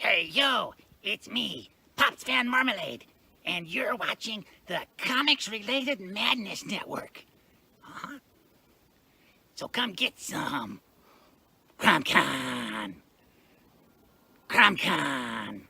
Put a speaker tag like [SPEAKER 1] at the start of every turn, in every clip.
[SPEAKER 1] Hey, yo, it's me, Pops Van Marmalade, and you're watching the Comics-Related Madness Network. Huh? So come get some. CromCon. CromCon.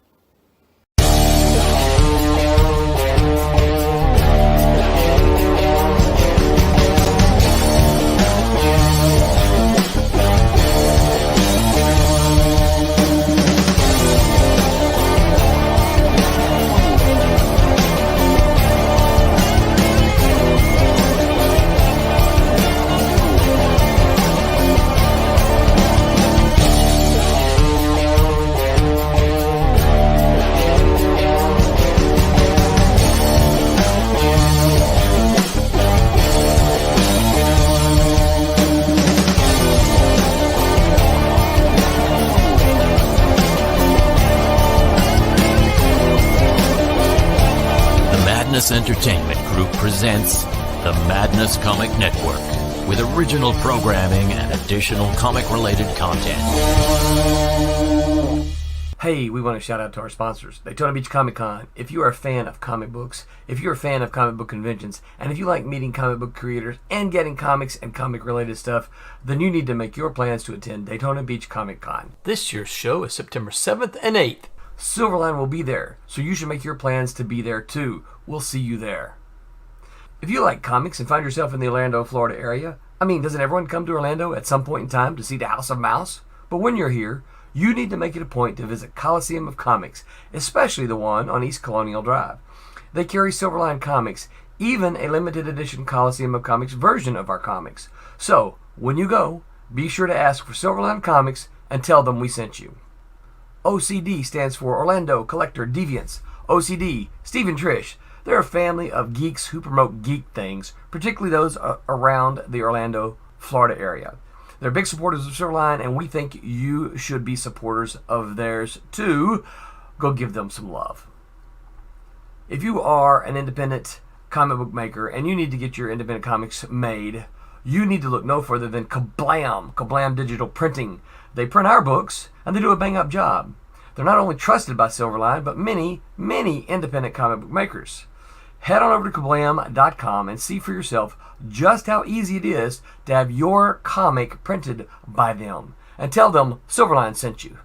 [SPEAKER 2] Madness Entertainment Group presents the Madness Comic Network with original programming and additional comic-related content.
[SPEAKER 3] Hey, we want to shout out to our sponsors, Daytona Beach Comic Con. If you are a fan of comic books, if you're a fan of comic book conventions, and if you like meeting comic book creators and getting comics and comic-related stuff, then you need to make your plans to attend Daytona Beach Comic Con. This year's show is September 7th and 8th. Silverline will be there, so you should make your plans to be there too. We'll see you there. If you like comics and find yourself in the Orlando, Florida area, doesn't everyone come to Orlando at some point in time to see the House of Mouse? But when you're here, you need to make it a point to visit Coliseum of Comics, especially the one on East Colonial Drive. They carry Silverline Comics, even a limited edition Coliseum of Comics version of our comics. So, when you go, be sure to ask for Silverline Comics and tell them we sent you. OCD stands for Orlando Collector Deviants. OCD, Steve and Trish, they're a family of geeks who promote geek things, particularly those around the Orlando, Florida area. They're big supporters of Silverline, and we think you should be supporters of theirs too. Go give them some love. If you are an independent comic book maker and you need to get your independent comics made, you need to look no further than Kablam Digital Printing. They print our books, and they do a bang-up job. They're not only trusted by Silverline, but many, many independent comic book makers. Head on over to kablam.com and see for yourself just how easy it is to have your comic printed by them. And tell them Silverline sent you.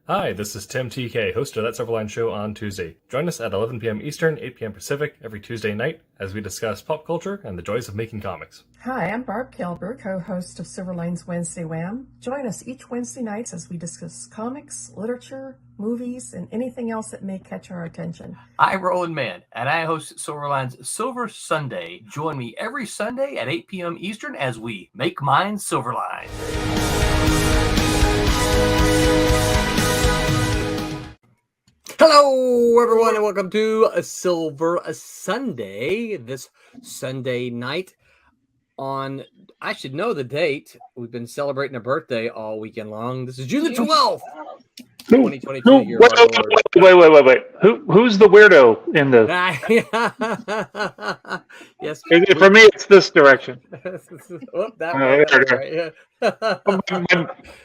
[SPEAKER 4] Hi, this is Tim TK, host of That Silverline Show on Tuesday. Join us at 11 p.m. Eastern, 8 p.m. Pacific every Tuesday night as we discuss pop culture and the joys of making comics.
[SPEAKER 5] Hi, I'm Barb Kilber, co-host of Silverline's Wednesday Wham. Join us each Wednesday nights as we discuss comics, literature, movies, and anything else that may catch our attention.
[SPEAKER 3] I'm Roland Mann, and I host Silverline's Silver Sunday. Join me every Sunday at 8 p.m. Eastern as we make mine Silverline. Hello, everyone, and welcome to a Silver Sunday. This Sunday night on, I should know the date. We've been celebrating a birthday all weekend long. This is June the 12th, 2022.
[SPEAKER 6] Wait. Who's the weirdo in the?
[SPEAKER 3] Yes.
[SPEAKER 6] For me, it's this direction.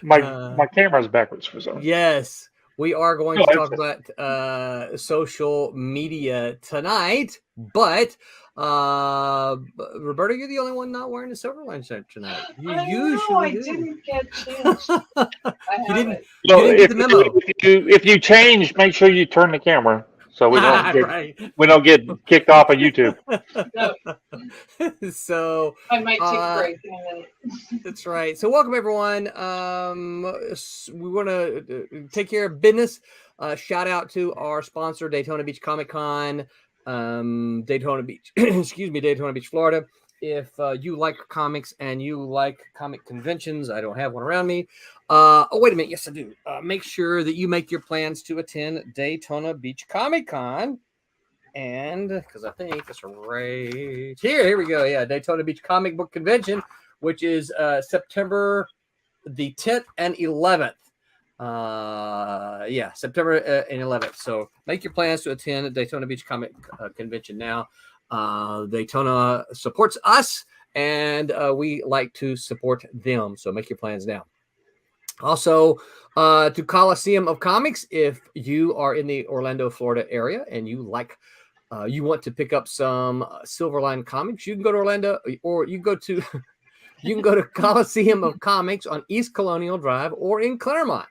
[SPEAKER 6] My camera's backwards for some reason.
[SPEAKER 3] Yes. We are going to talk about social media tonight, but Roberta, you're the only one not wearing a Silverline shirt tonight.
[SPEAKER 7] I didn't get changed.
[SPEAKER 3] You didn't
[SPEAKER 6] So
[SPEAKER 3] get the memo.
[SPEAKER 6] if you change, make sure you turn the camera so we don't get,
[SPEAKER 3] Right.
[SPEAKER 6] we don't get kicked off of YouTube.
[SPEAKER 7] No,
[SPEAKER 3] So
[SPEAKER 7] I might take a break in a minute.
[SPEAKER 3] that's right. So welcome everyone. We want to take care of business. Shout out to our sponsor, Daytona Beach Comic Con, Daytona Beach, Daytona Beach, Florida. If you like comics and you like comic conventions, I don't have one around me. Wait a minute. Yes, I do. Make sure that you make your plans to attend Daytona Beach Comic Con. And because I think it's right here we go. Yeah, Daytona Beach Comic Book Convention, which is September the 10th and 11th. September and 11th. So make your plans to attend Daytona Beach Comic Convention now. Daytona supports us, and we like to support them. So make your plans now. Also, to Coliseum of Comics, if you are in the Orlando, Florida area and you want to pick up some Silverline Comics, you can go to Orlando, or you can go to Coliseum of Comics on East Colonial Drive or in Claremont.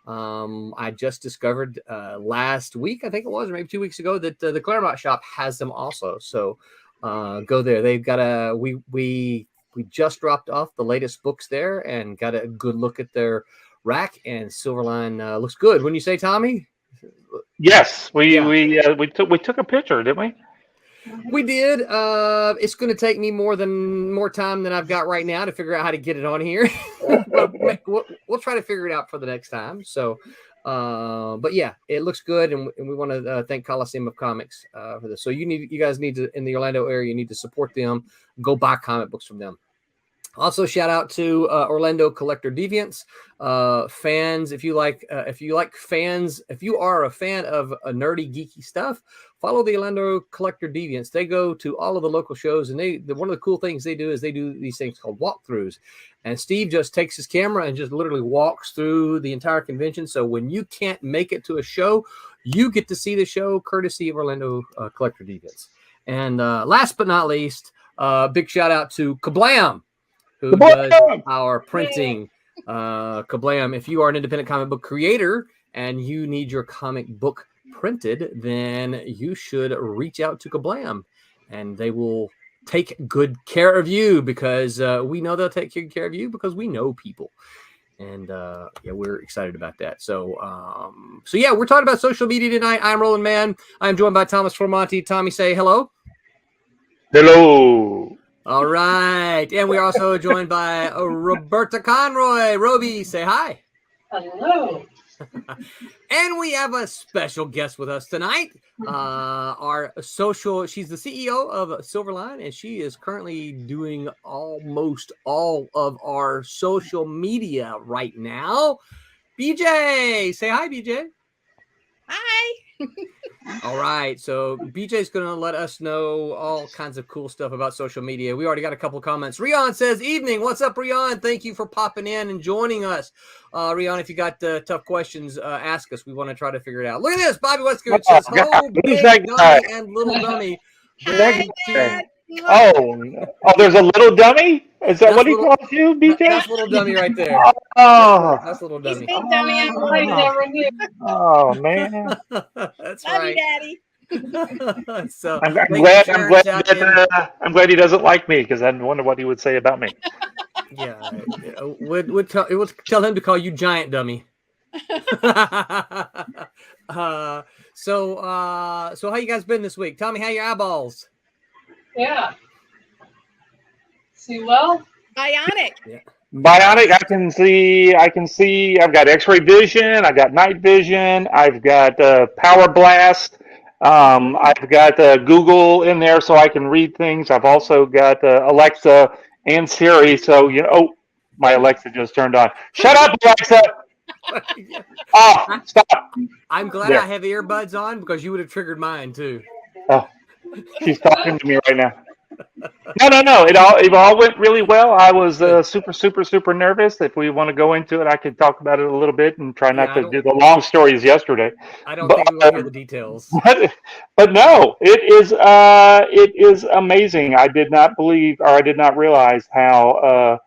[SPEAKER 3] I just discovered last week, I think it was, or maybe 2 weeks ago, that the Claremont shop has them also. So go there. They've got we just dropped off the latest books there and got a good look at their rack, and Silverline looks good. Wouldn't you say, Tommy?
[SPEAKER 6] Yes, we took a picture, didn't we?
[SPEAKER 3] We did. It's going to take me more time than I've got right now to figure out how to get it on here. But we'll try to figure it out for the next time. So, but yeah, it looks good, and we want to thank Coliseum of Comics for this. So you guys need to, in the Orlando area, you need to support them. Go buy comic books from them. Also, shout out to Orlando Collector Deviants fans. If you are a fan of nerdy, geeky stuff, follow the Orlando Collector Deviants. They go to all of the local shows, and one of the cool things they do is they do these things called walkthroughs. And Steve just takes his camera and just literally walks through the entire convention. So when you can't make it to a show, you get to see the show courtesy of Orlando Collector Deviants. And last but not least, big shout out to Kablam, who does our printing. Kablam, if you are an independent comic book creator and you need your comic book printed, then you should reach out to Kablam, and they will take good care of you, because we know they'll take good care of you because we know people. And yeah, we're excited about that. So yeah, we're talking about social media tonight. I'm Roland Mann. I'm joined by Thomas Formonti. Tommy, say hello.
[SPEAKER 6] Hello.
[SPEAKER 3] All right. And we're also joined by Roberta Conroy. Roby, say hi.
[SPEAKER 7] Hello.
[SPEAKER 3] And we have a special guest with us tonight. She's the CEO of Silverline, and she is currently doing almost all of our social media right now. BJ, say hi, BJ.
[SPEAKER 8] Hi.
[SPEAKER 3] All right, so BJ's going to let us know all kinds of cool stuff about social media. We already got a couple comments. Rion says, evening. What's up, Rion? Thank you for popping in and joining us. Rion, if you got tough questions, ask us. We want to try to figure it out. Look at this. Bobby Westgate says, hello, big dummy and little dummy.
[SPEAKER 8] Hi, Dad.
[SPEAKER 6] Oh, there's a little dummy? Is that what he calls you, BJ?
[SPEAKER 3] That's little dummy right there.
[SPEAKER 6] Oh,
[SPEAKER 3] That's little
[SPEAKER 8] He's
[SPEAKER 3] dummy.
[SPEAKER 8] big dummy.
[SPEAKER 7] I never knew.
[SPEAKER 6] oh man.
[SPEAKER 3] That's
[SPEAKER 8] Love
[SPEAKER 3] right.
[SPEAKER 8] you, Daddy.
[SPEAKER 3] So
[SPEAKER 6] I'm
[SPEAKER 3] thank you
[SPEAKER 6] glad
[SPEAKER 3] for sharing out, Jim.
[SPEAKER 6] I'm glad he doesn't like me, because I wonder what he would say about me.
[SPEAKER 3] Yeah, would tell him to call you giant dummy. So how you guys been this week? Tommy, how your eyeballs?
[SPEAKER 7] Yeah. See well?
[SPEAKER 8] Bionic.
[SPEAKER 6] Bionic, I can see. I've got X-ray vision. I've got night vision. I've got power blast. I've got Google in there, so I can read things. I've also got Alexa and Siri. So my Alexa just turned on. Shut up, Alexa! Oh, stop!
[SPEAKER 3] I'm glad
[SPEAKER 6] There.
[SPEAKER 3] I have earbuds on, because you would have triggered mine too.
[SPEAKER 6] Oh, she's talking to me right now. No. It all went really well. I was super nervous. If we want to go into it, I could talk about it a little bit and try not to do the long stories yesterday.
[SPEAKER 3] I don't think we want to hear the details.
[SPEAKER 6] But no, it is amazing. I did not believe, or I did not realize how.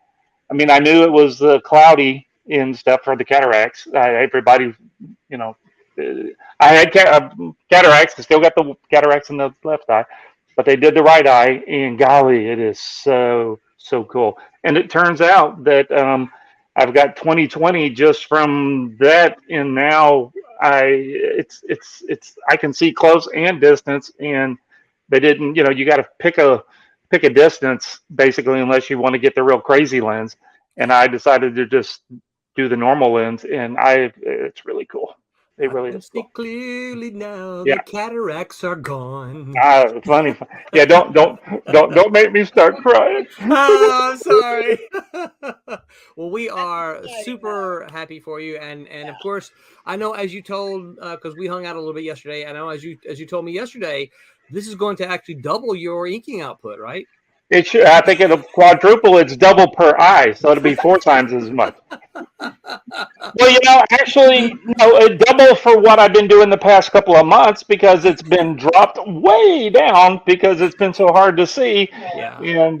[SPEAKER 6] I mean, I knew it was cloudy and stuff for the cataracts. Everybody, I had cataracts. I still got the cataracts in the left eye. But they did the right eye, and golly, it is so cool. And it turns out that I've got 20/20 just from that, and now I can see close and distance. And they didn't, you got to pick a distance basically, unless you want to get the real crazy lens. And I decided to just do the normal lens, and it's really cool. It really is cool.
[SPEAKER 3] See clearly now.
[SPEAKER 6] Yeah.
[SPEAKER 3] The cataracts are gone.
[SPEAKER 6] Funny. Yeah, don't make me start crying.
[SPEAKER 3] Oh, sorry. Well, we are super happy for you, and of course, I know, as you told, because we hung out a little bit yesterday. I know, as you told me yesterday, this is going to actually double your inking output, right?
[SPEAKER 6] It should. I think it'll quadruple. It's double per eye, so it'll be 4 times as much. Well, actually, no, double for what I've been doing the past couple of months because it's been dropped way down because it's been so hard to see.
[SPEAKER 3] Yeah.
[SPEAKER 6] And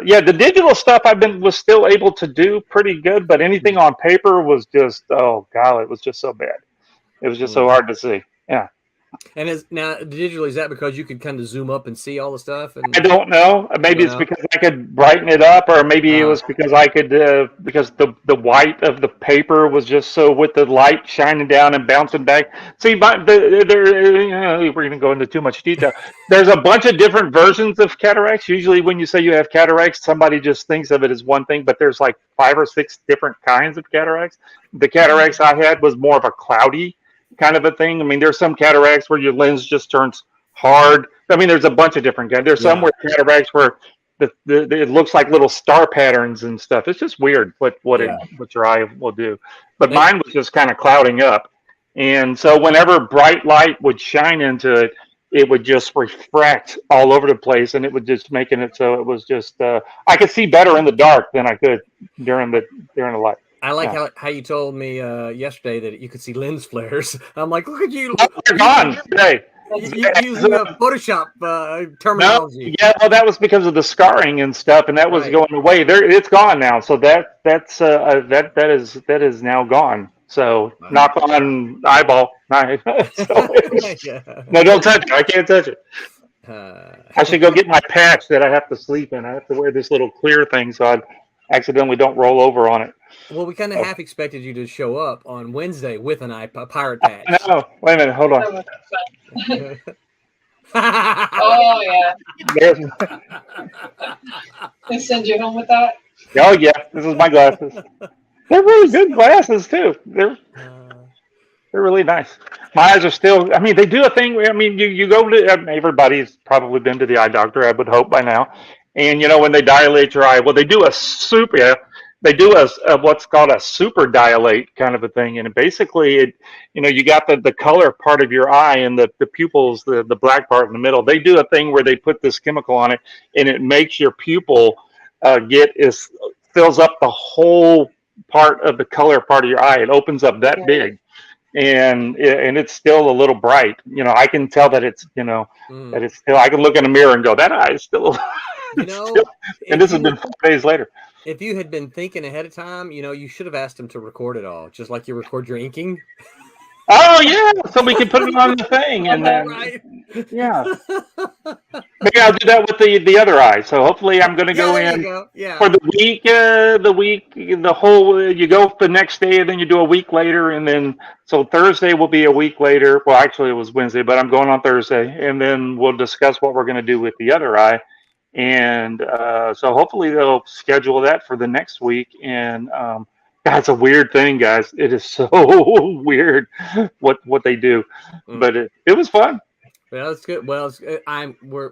[SPEAKER 6] yeah, the digital stuff was still able to do pretty good, but anything on paper was just, oh god, it was just so bad. It was just so hard to see. Yeah.
[SPEAKER 3] And now digitally, is that because you could kind of zoom up and see all the stuff? And
[SPEAKER 6] I don't know. Maybe it's because I could brighten it up, or maybe it was because I could because the white of the paper was just so with the light shining down and bouncing back. See, we're going to go into too much detail. There's a bunch of different versions of cataracts. Usually, when you say you have cataracts, somebody just thinks of it as one thing, but there's like 5 or 6 different kinds of cataracts. The cataracts I had was more of a cloudy kind of a thing. I mean, there's some cataracts where your lens just turns hard. I mean, there's a bunch of different kinds. There's some where cataracts where it looks like little star patterns and stuff. It's just weird what your eye will do. But mine was just kind of clouding up, and so whenever bright light would shine into it, it would just refract all over the place, and it would just making it so it was just I could see better in the dark than I could during the light.
[SPEAKER 3] I like how you told me yesterday that you could see lens flares. I'm like, look at you.
[SPEAKER 6] Oh, they're gone today.
[SPEAKER 3] You using Photoshop terminology.
[SPEAKER 6] No, yeah, well, that was because of the scarring and stuff, and that was going away. It's gone now. So that is now gone. So knock on eyeball. No, don't touch it. I can't touch it. I should go get my patch that I have to sleep in. I have to wear this little clear thing so I accidentally don't roll over on it.
[SPEAKER 3] Well, we kind of half expected you to show up on Wednesday with a pirate patch.
[SPEAKER 6] No, wait a minute, hold on.
[SPEAKER 7] Oh yeah. They send you home with that?
[SPEAKER 6] Oh yeah, this is my glasses. They're really good glasses too. They're really nice. My eyes are still. I mean, they do a thing. I mean, you go to everybody's probably been to the eye doctor. I would hope by now. And when they dilate your eye, well, they do a what's called a super dilate kind of a thing, and basically you got the color part of your eye and the pupils, the black part in the middle. They do a thing where they put this chemical on it, and it makes your pupil fills up the whole part of the color part of your eye. It opens up that big, and it's still a little bright. I can tell that it's that it's still. I can look in a mirror and go, that eye is still. And this has been 4 days later.
[SPEAKER 3] If you had been thinking ahead of time, you should have asked him to record it all, just like you record your inking.
[SPEAKER 6] Oh yeah, so we can put it on the thing, and then yeah, maybe I'll do that with the other eye. So hopefully, I'm going to go in for the week. The whole you go the next day, and then you do a week later, and then so Thursday will be a week later. Well, actually, it was Wednesday, but I'm going on Thursday, and then we'll discuss what we're going to do with the other eye. And so hopefully they'll schedule that for the next week. And it's a weird thing, guys. It is so weird what they do, but it was fun.
[SPEAKER 3] Well, it's good. Well,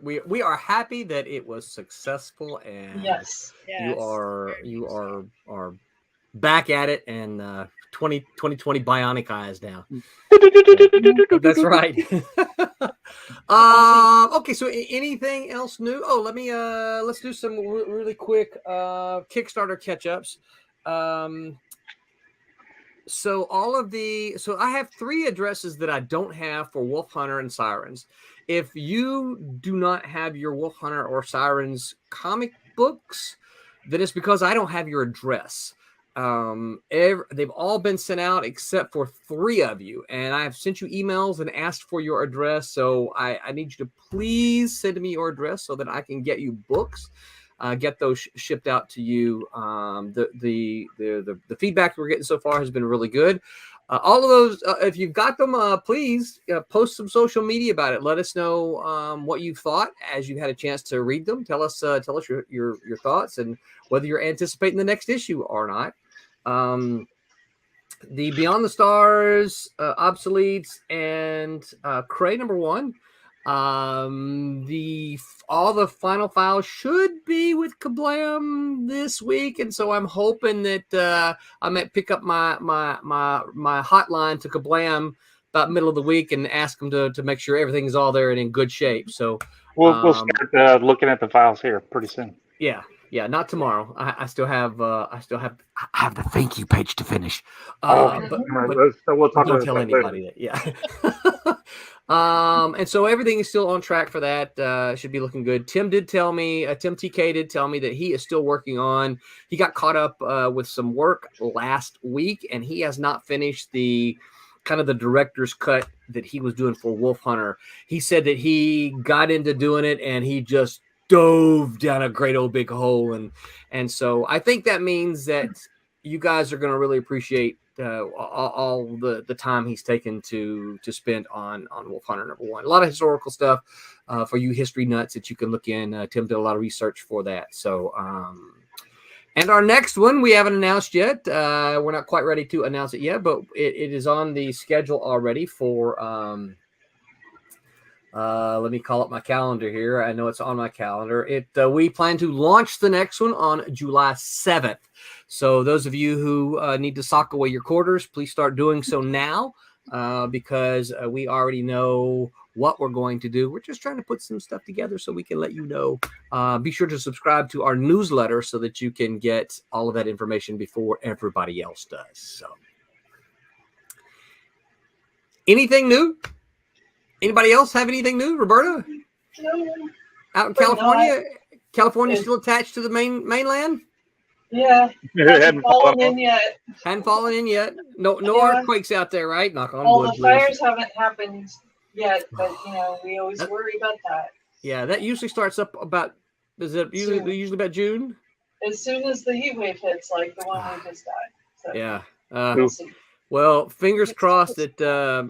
[SPEAKER 3] we are happy that it was successful, and you are back at it, and 2020 bionic eyes now. That's right. Okay, so anything else new? Oh, let's do some really quick Kickstarter catch-ups. So I have 3 addresses that I don't have for Wolf Hunter and Sirens. If you do not have your Wolf Hunter or Sirens comic books, then it's because I don't have your address. They've all been sent out except for 3 of you, and I have sent you emails and asked for your address. So I need you to please send me your address so that I can get you books, get those shipped out to you. The feedback we're getting so far has been really good. All of those, if you've got them, please post some social media about it. Let us know what you thought as you had a chance to read them. Tell us your thoughts and whether you're anticipating the next issue or not. The Beyond the Stars, Obsoletes, and Cray #1. All the final files should be with Kablam this week, and so I'm hoping that I might pick up my hotline to Kablam about middle of the week and ask them to make sure everything's all there and in good shape. So
[SPEAKER 6] we'll start looking at the files here pretty soon.
[SPEAKER 3] Yeah. Yeah, not tomorrow. I still have I have the thank you page to finish.
[SPEAKER 6] Okay.
[SPEAKER 3] But
[SPEAKER 6] All right, so we'll talk
[SPEAKER 3] don't
[SPEAKER 6] about
[SPEAKER 3] tell
[SPEAKER 6] that later.
[SPEAKER 3] anybody that. Yeah. And so everything is still on track for that. Should be looking good. Tim did tell me, Tim TK did tell me that he is still working on. He got caught up with some work last week, and he has not finished the kind of the director's cut that he was doing for Wolf Hunter. He said that he got into doing it and he just dove down a great old big hole, and so I think that means that you guys are going to really appreciate all the time he's taken to spend on Wolf Hunter #1. A lot of historical stuff for you history nuts that you can look in. Tim did a lot of research for that. So and our next one we haven't announced yet. We're not quite ready to announce it yet, but it is on the schedule already for let me call up my calendar here. I know it's on my calendar. We plan to launch the next one on July 7th. So those of you who need to sock away your quarters, please start doing so now because we already know what we're going to do. We're just trying to put some stuff together so we can let you know. Be sure to subscribe to our newsletter so that you can get all of that information before everybody else does. So anything new? Anybody else have anything new? Roberta?
[SPEAKER 7] No.
[SPEAKER 3] Out in California? California still attached to the mainland?
[SPEAKER 7] Yeah. Hasn't fallen in yet.
[SPEAKER 3] Hadn't fallen in yet. No
[SPEAKER 7] Yeah.
[SPEAKER 3] earthquakes out there, right? Knock on
[SPEAKER 7] All
[SPEAKER 3] wood.
[SPEAKER 7] the
[SPEAKER 3] please.
[SPEAKER 7] fires haven't happened yet, but we always worry about that.
[SPEAKER 3] Yeah, that usually starts up about. Is it usually about June?
[SPEAKER 7] As soon as the heat wave hits, like the one we just got. So
[SPEAKER 3] Yeah.
[SPEAKER 7] we'll see.
[SPEAKER 3] Well, fingers crossed that.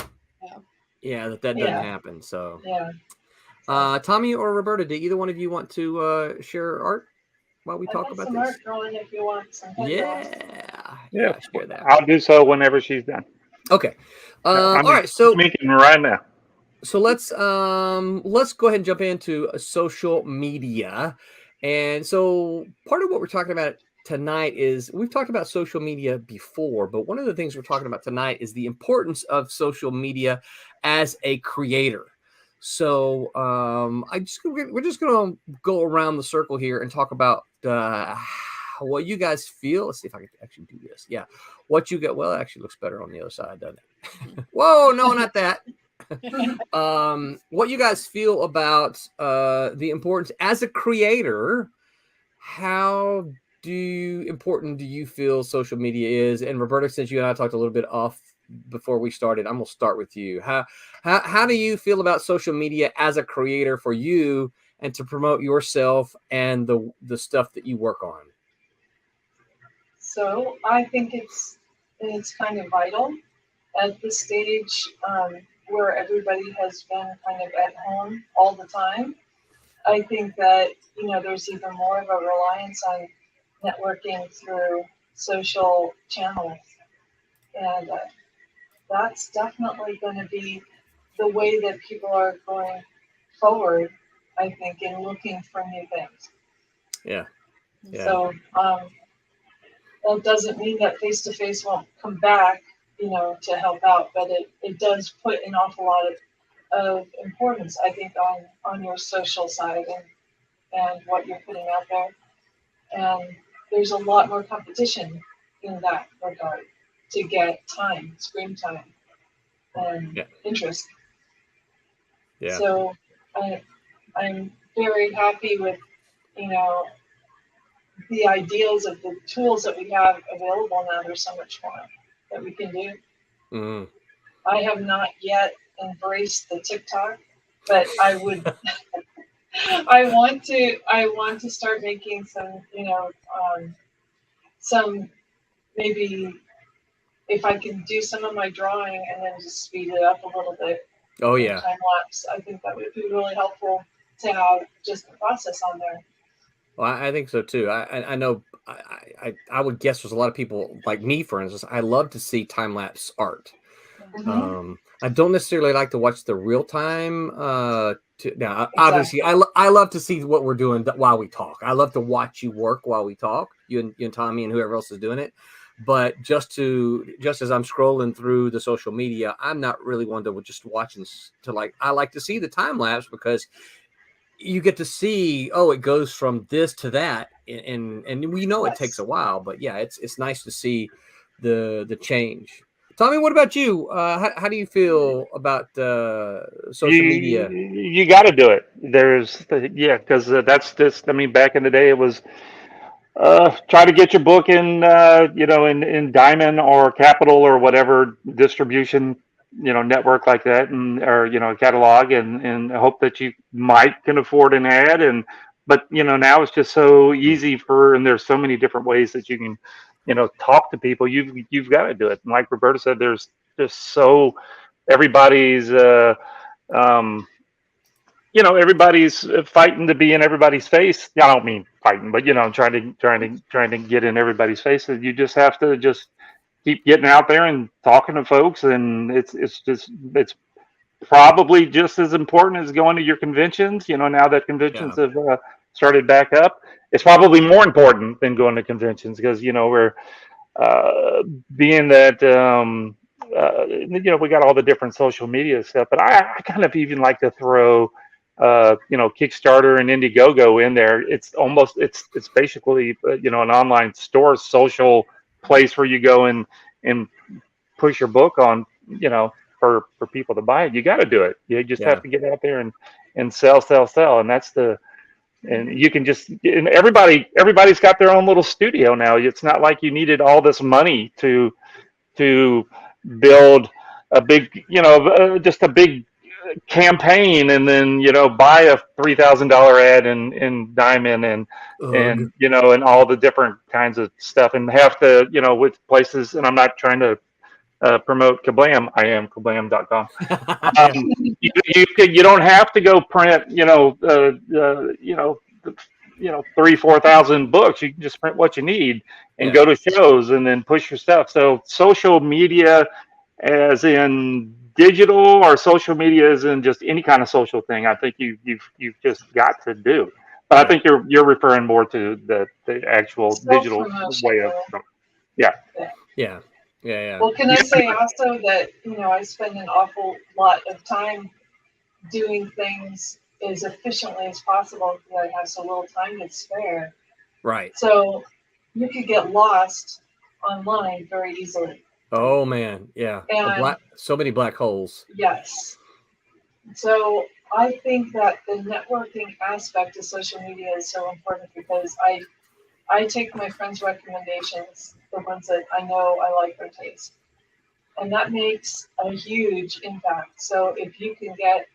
[SPEAKER 7] Yeah.
[SPEAKER 3] That doesn't happen. So.
[SPEAKER 7] Yeah.
[SPEAKER 3] Tommy or Roberta, do either one of you want to share art while we
[SPEAKER 7] I've
[SPEAKER 3] talk
[SPEAKER 7] got
[SPEAKER 3] about
[SPEAKER 7] some
[SPEAKER 3] this?
[SPEAKER 7] art going if you want some.
[SPEAKER 6] Yeah,
[SPEAKER 3] share that.
[SPEAKER 6] I'll do so whenever she's done.
[SPEAKER 3] Okay.
[SPEAKER 6] I'm
[SPEAKER 3] all right. So
[SPEAKER 6] making right now.
[SPEAKER 3] So let's go ahead and jump into social media. And so part of what we're talking about tonight is we've talked about social media before, but one of the things we're talking about tonight is the importance of social media as a creator. So we're just going to go around the circle here and talk about what you guys feel. Let's see if I can actually do this. Yeah. What you get. Well, it actually looks better on the other side, doesn't it? Whoa, no, not that. What you guys feel about the importance as a creator, how important do you feel social media is? And Roberta, since you and I talked a little bit off before we started, I'm gonna start with you. How do you feel about social media as a creator for you and to promote yourself and the stuff that you work on?
[SPEAKER 7] So I think it's kind of vital at this stage where everybody has been kind of at home all the time. I think that there's even more of a reliance on networking through social channels, and that's definitely going to be the way that people are going forward, I think, in looking for new things.
[SPEAKER 3] Yeah.
[SPEAKER 7] So that doesn't mean that face-to-face won't come back, to help out, but it does put an awful lot of importance, I think, on your social side and what you're putting out there. And there's a lot more competition in that regard to get time, screen time, and interest.
[SPEAKER 3] Yeah.
[SPEAKER 7] So I'm very happy with, the ideas of the tools that we have available now. There's so much more that we can do.
[SPEAKER 3] Mm-hmm.
[SPEAKER 7] I have not yet embraced the TikTok, but I would. I want to start making some, some, maybe if I can do some of my drawing and then just speed it up a little bit.
[SPEAKER 3] Oh yeah.
[SPEAKER 7] Time lapse. I think that would be really helpful to have just the process on there.
[SPEAKER 3] Well, I think so too. I know. I would guess there's a lot of people like me, for instance. I love to see time lapse art.
[SPEAKER 7] Mm-hmm.
[SPEAKER 3] I don't necessarily like to watch the real time. Now, obviously, I love to see what we're doing while we talk. I love to watch you work while we talk, you and Tommy and whoever else is doing it. But just as I'm scrolling through the social media, I'm not really one to just watching I like to see the time lapse because you get to see, it goes from this to that and we know it takes a while, but yeah, it's nice to see the change. Tommy, what about you? How do you feel about social media?
[SPEAKER 6] You got to do it. Because that's just. I mean, back in the day, it was try to get your book in, in Diamond or Capital or whatever distribution, network like that, and or catalog, and hope that you might can afford an ad. But now it's just so easy and there's so many different ways that you can, talk to people. You've got to do it. And like Roberta said, there's just so everybody's. Everybody's fighting to be in everybody's face. I don't mean fighting, but trying to get in everybody's face. And you just have to just keep getting out there and talking to folks. And it's probably just as important as going to your conventions. Now that conventions have started back up, it's probably more important than going to conventions because we're being that. We got all the different social media stuff, but I kind of even like to throw Kickstarter and Indiegogo in there. It's basically an online store, social place where you go and push your book on, for people to buy it. You got to do it. You just have to get out there and sell, and and you can and everybody's got their own little studio now. It's not like you needed all this money to build a big, just a big campaign and then buy a $3,000 ad in Diamond and and all the different kinds of stuff and have to with places. And I'm not trying to promote Kablam. I am Kablam.com. You don't have to go print 3,000-4,000 books. You can just print what you need and go to shows and then push your stuff. So social media, as in digital, or social media as in just any kind of social thing, I think you've just got to do. But I think you're referring more to the actual digital way of
[SPEAKER 3] Yeah.
[SPEAKER 7] Well, can I say also that I spend an awful lot of time doing things as efficiently as possible because I have so little time to spare.
[SPEAKER 3] Right.
[SPEAKER 7] So you could get lost online very easily.
[SPEAKER 3] Oh man, yeah. So many black holes.
[SPEAKER 7] Yes. So I think that the networking aspect of social media is so important because I take my friends' recommendations, the ones that I know I like their taste. And that makes a huge impact. So if you can get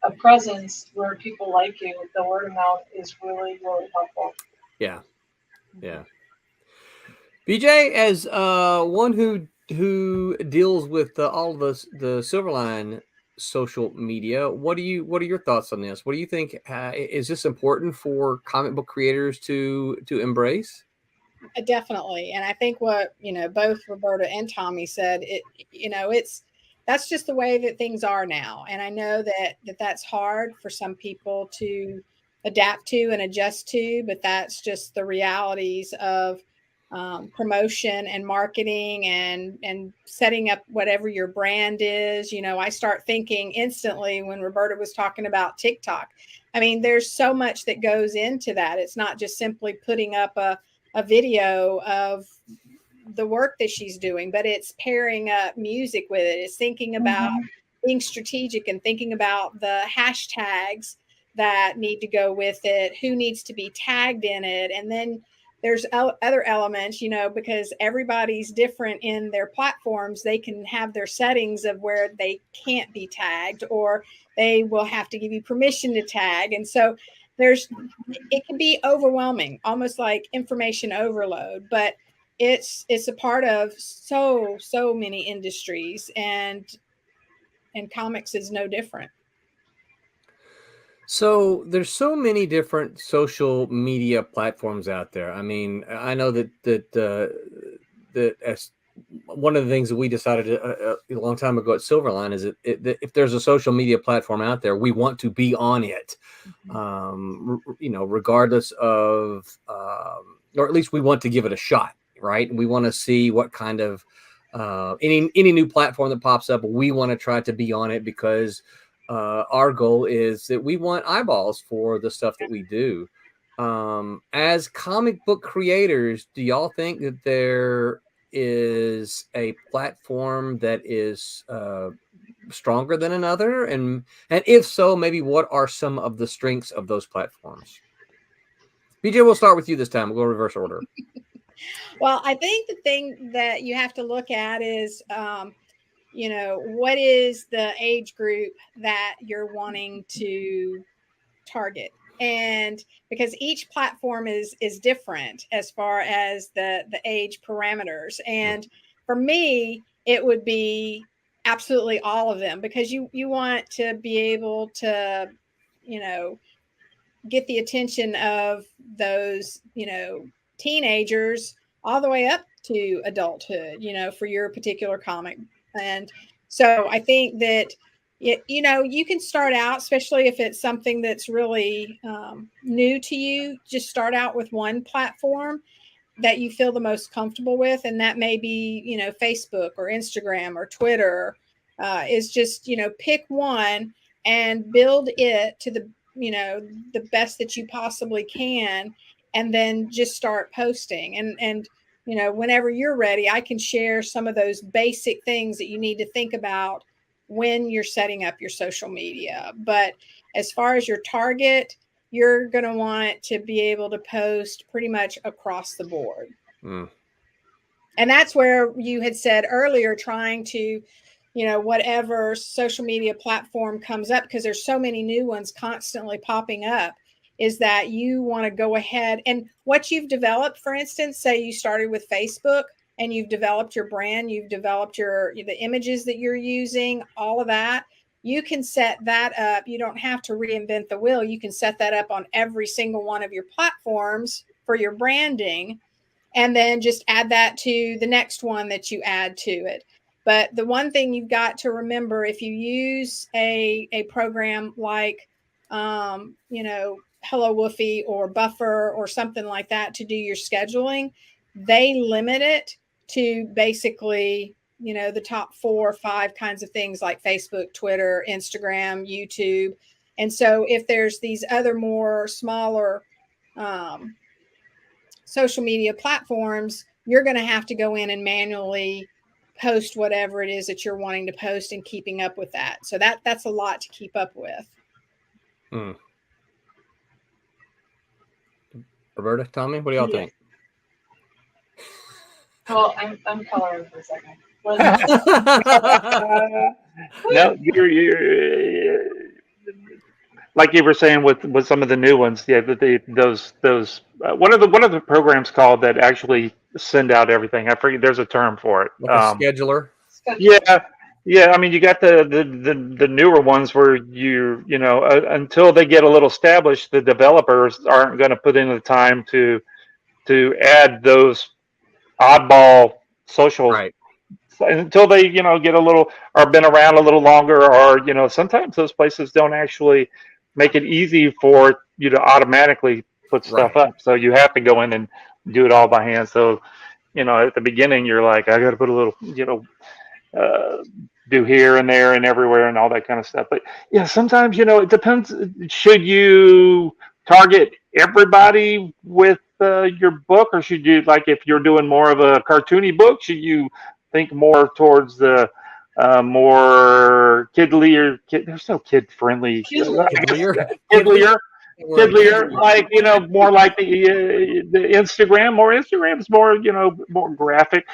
[SPEAKER 7] a presence where people like you, the word of mouth is really, really helpful.
[SPEAKER 3] Yeah. BJ, as one who deals with all of the Silverline social media, what are your thoughts on this? What do you think? Is this important for comic book creators to embrace?
[SPEAKER 8] Definitely. And I think what, both Roberta and Tommy said, that's just the way that things are now. And I know that's hard for some people to adapt to and adjust to, but that's just the realities of promotion and marketing and setting up whatever your brand is. I start thinking instantly when Roberta was talking about TikTok. I mean, there's so much that goes into that. It's not just simply putting up a video of the work that she's doing, but it's pairing up music with it. It's thinking about being strategic and thinking about the hashtags that need to go with it, who needs to be tagged in it. And then there's other elements, because everybody's different in their platforms. They can have their settings of where they can't be tagged, or they will have to give you permission to tag. And so it can be overwhelming, almost like information overload, but it's a part of so many industries, and comics is no different.
[SPEAKER 3] So there's so many different social media platforms out there. I mean, I know that as one of the things that we decided a long time ago at Silverline is that if there's a social media platform out there, we want to be on it, regardless of, or at least we want to give it a shot, right? We want to see what kind of any new platform that pops up. We want to try to be on it because our goal is that we want eyeballs for the stuff that we do.
[SPEAKER 9] As comic book creators, do y'all think that there is a platform that is stronger than another? And if so, maybe what are some of the strengths of those platforms? BJ, we'll start with you this time. We'll go reverse order.
[SPEAKER 8] Well, I think the thing that you have to look at is, what is the age group that you're wanting to target? And because each platform is different as far as the age parameters. And for me, it would be absolutely all of them, because you want to be able to, get the attention of those, teenagers all the way up to adulthood, for your particular comic. And so I think that, you can start out, especially if it's something that's really new to you, just start out with one platform that you feel the most comfortable with. And that may be, Facebook or Instagram or Twitter, is just, pick one and build it to the best that you possibly can, and then just start posting. And whenever you're ready, I can share some of those basic things that you need to think about when you're setting up your social media. But as far as your target, you're going to want to be able to post pretty much across the board. And that's where you had said earlier, trying to, whatever social media platform comes up, because there's so many new ones constantly popping up, is that you want to go ahead and what you've developed, for instance, say you started with Facebook and you've developed your brand, you've developed the images that you're using, all of that, you can set that up. You don't have to reinvent the wheel. You can set that up on every single one of your platforms for your branding, and then just add that to the next one that you add to it. But the one thing you've got to remember, if you use a program like, Hello Woofy or Buffer or something like that to do your scheduling, they limit it to basically, the top 4 or 5 kinds of things like Facebook, Twitter, Instagram, YouTube. And so if there's these other more smaller social media platforms, you're going to have to go in and manually post whatever it is that you're wanting to post and keeping up with that. So that's a lot to keep up with.
[SPEAKER 9] Roberta, Tommy, what do y'all think?
[SPEAKER 7] Well, I'm coloring for a second.
[SPEAKER 6] No, you're like you were saying with some of the new ones. Yeah, those what are the programs called that actually send out everything? I forget. There's a term for it.
[SPEAKER 9] Like a scheduler.
[SPEAKER 6] Yeah. I mean, you got the newer ones where until they get a little established, the developers aren't going to put in the time to add those oddball social until they get a little, or been around a little longer, or sometimes those places don't actually make it easy for you to automatically put stuff up, so you have to go in and do it all by hand. So at the beginning you're like, I got to put a little do here and there and everywhere and all that kind of stuff. But yeah, sometimes it depends. Should you target everybody with your book, or should you, like, if you're doing more of a cartoony book, should you think more towards the more kidlier? There's no kid friendly. Kidlier, like more like the Instagram. More Instagram's more more graphic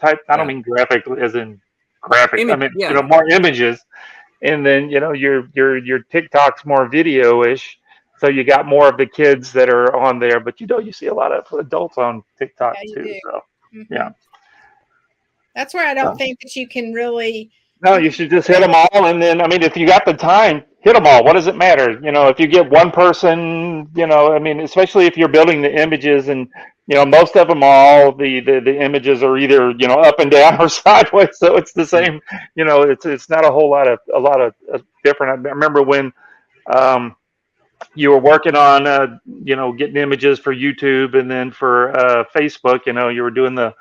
[SPEAKER 6] type. I don't mean graphic as in graphic. I mean more images, and then your TikTok's more video-ish. So you got more of the kids that are on there, but you see a lot of adults on TikTok too. So yeah,
[SPEAKER 8] that's where I don't think that you can really.
[SPEAKER 6] No, you should just hit them all, and then if you got the time, hit them all. What does it matter? If you get one person, especially if you're building the images, and most of them, all the images are either up and down or sideways, so it's the same. It's not a lot of different. I remember when you were working on getting images for YouTube, and then for Facebook, you were doing the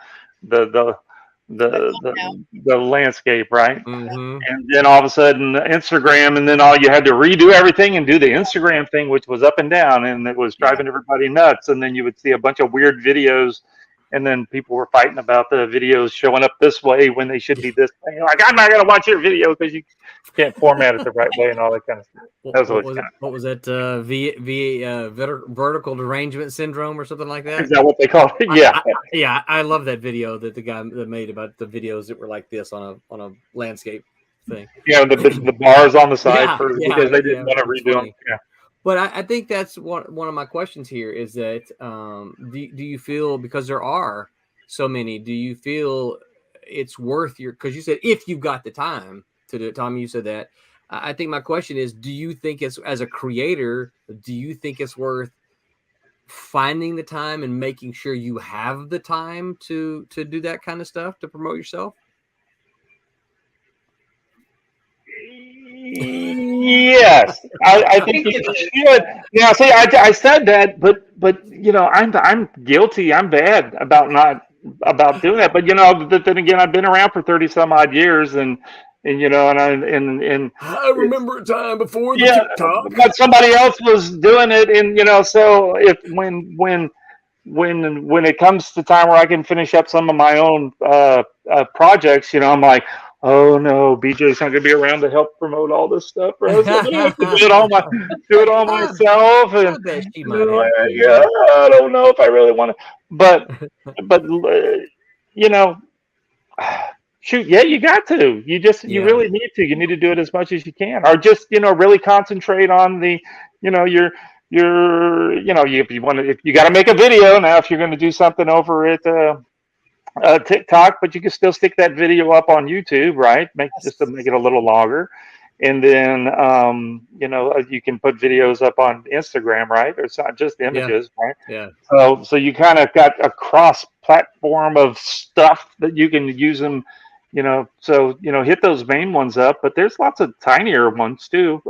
[SPEAKER 6] the landscape, right?
[SPEAKER 9] Mm-hmm.
[SPEAKER 6] And then all of a sudden Instagram, and then all you had to redo everything and do the Instagram thing, which was up and down, and it was driving everybody nuts. And then you would see a bunch of weird videos, and then people were fighting about the videos showing up this way when they should be this way. You're like, I'm not going to watch your video because you can't format it the right way and all that kind of stuff.
[SPEAKER 9] What was that? Vertical derangement syndrome or something like that?
[SPEAKER 6] Is that what they call it? Yeah.
[SPEAKER 9] I love that video that the guy that made about the videos that were like this on a landscape thing.
[SPEAKER 6] Yeah, the bars on the side because they didn't want to redo them. Yeah.
[SPEAKER 9] But I think that's one of my questions here is that do you feel, because there are so many, do you feel it's worth your, because you said if you've got the time to do it, Tommy, you said that. I think my question is, do you think it's, as a creator, do you think it's worth finding the time and making sure you have the time to do that kind of stuff, to promote yourself?
[SPEAKER 6] Yes, I think you should. Yeah, see, I said that, but I'm guilty. I'm bad about doing that. But then again, I've been around for 30 some odd years, and
[SPEAKER 9] I remember a time before the TikTok,
[SPEAKER 6] but somebody else was doing it, and so if when it comes to time where I can finish up some of my own projects, I'm like, oh no, BJ's not gonna be around to help promote all this stuff. I have to do it all myself, and I don't know if I really want to, but shoot, yeah, you got to. You really need to. You need to do it as much as you can, or just really concentrate on the if you got to make a video now, if you're going to do something over at TikTok, but you can still stick that video up on YouTube, right? Just to make it a little longer, and then you can put videos up on Instagram, right? It's not just images, right?
[SPEAKER 9] Yeah.
[SPEAKER 6] So you kind of got a cross platform of stuff that you can use them. So hit those main ones up, but there's lots of tinier ones too.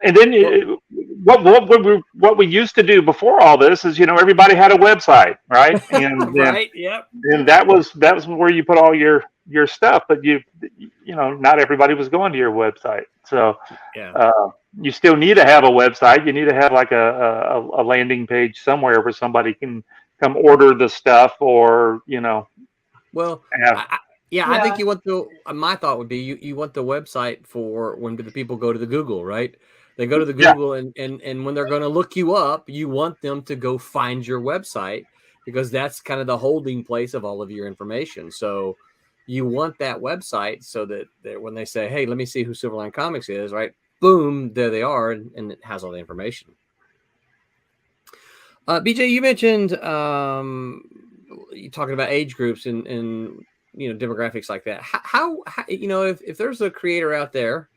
[SPEAKER 6] And then what we used to do before all this is everybody had a website, right? And
[SPEAKER 9] right, yep.
[SPEAKER 6] And that was where you put all your stuff, but not everybody was going to your website. So you still need to have a website. You need to have like a landing page somewhere where somebody can come order the stuff, or
[SPEAKER 9] Well, I think you want my thought would be you want the website for when the people go to the Google, right? They go to the Google and when they're going to look you up, you want them to go find your website, because that's kind of the holding place of all of your information. So you want that website so that when they say, hey, let me see who Silverline Comics is, right? Boom, there they are, and it has all the information. BJ, you mentioned you talking about age groups and demographics like that. How if there's a creator out there,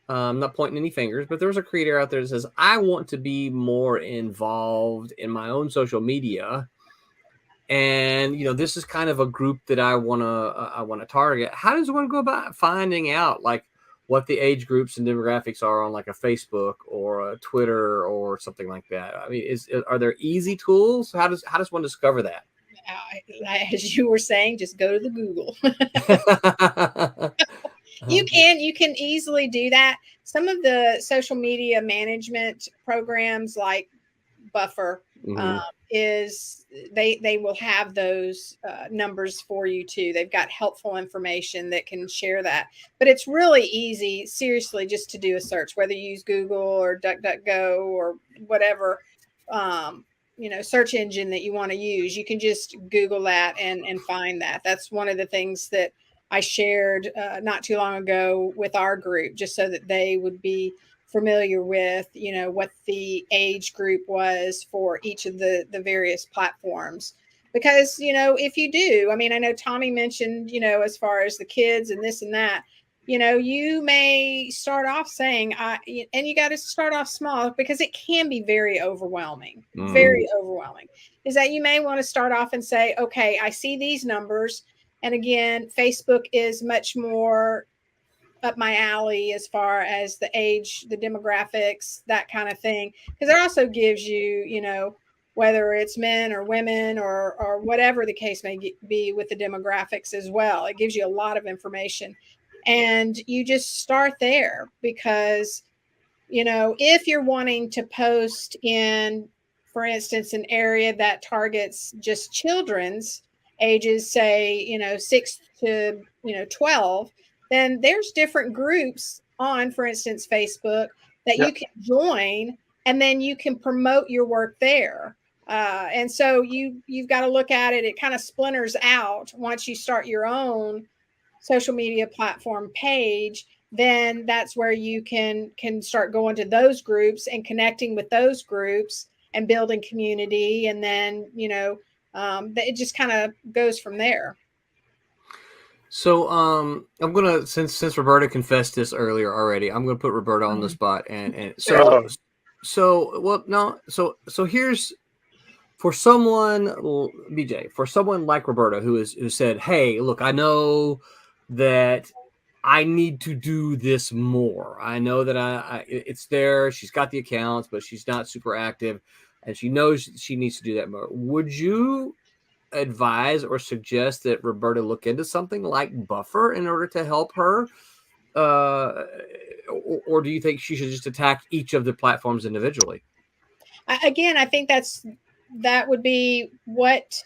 [SPEAKER 9] I'm not pointing any fingers, but there's a creator out there that says, I want to be more involved in my own social media, and this is kind of a group that I want to target. How does one go about finding out like what the age groups and demographics are on like a Facebook or a Twitter or something like that? I mean, are there easy tools? How does one discover that?
[SPEAKER 8] As you were saying, just go to the Google. You can easily do that. Some of the social media management programs like Buffer is they will have those numbers for you too. They've got helpful information that can share that. But it's really easy, seriously, just to do a search, whether you use Google or DuckDuckGo or whatever search engine that you want to use. You can just Google that and find that. That's one of the things that I shared not too long ago with our group, just so that they would be familiar with, what the age group was for each of the various platforms. Because, if you do, I mean, I know Tommy mentioned, as far as the kids and this and that, you may start off saying, and you got to start off small, because it can be very overwhelming, very overwhelming, is that you may want to start off and say, okay, I see these numbers. And again, Facebook is much more up my alley as far as the age, the demographics, that kind of thing. Because it also gives you, whether it's men or women or whatever the case may be with the demographics as well. It gives you a lot of information. And you just start there because, if you're wanting to post in, for instance, an area that targets just children's ages, say, 6 to, 12, then there's different groups on, for instance, Facebook that you can join, and then you can promote your work there. And so you've got to look at it. It kind of splinters out once you start your own social media platform page. Then that's where you can start going to those groups and connecting with those groups and building community. And then, it just kind of goes from there.
[SPEAKER 9] So I'm gonna, since Roberta confessed this earlier already, I'm gonna put Roberta on the spot, and so here's, for someone, BJ, for someone like Roberta who said, hey, look, I know that I need to do this more. I know that it's there. She's got the accounts, but she's not super active, and she knows she needs to do that more. Would you advise or suggest that Roberta look into something like Buffer in order to help her? Or do you think she should just attack each of the platforms individually?
[SPEAKER 8] Again, I think that would be what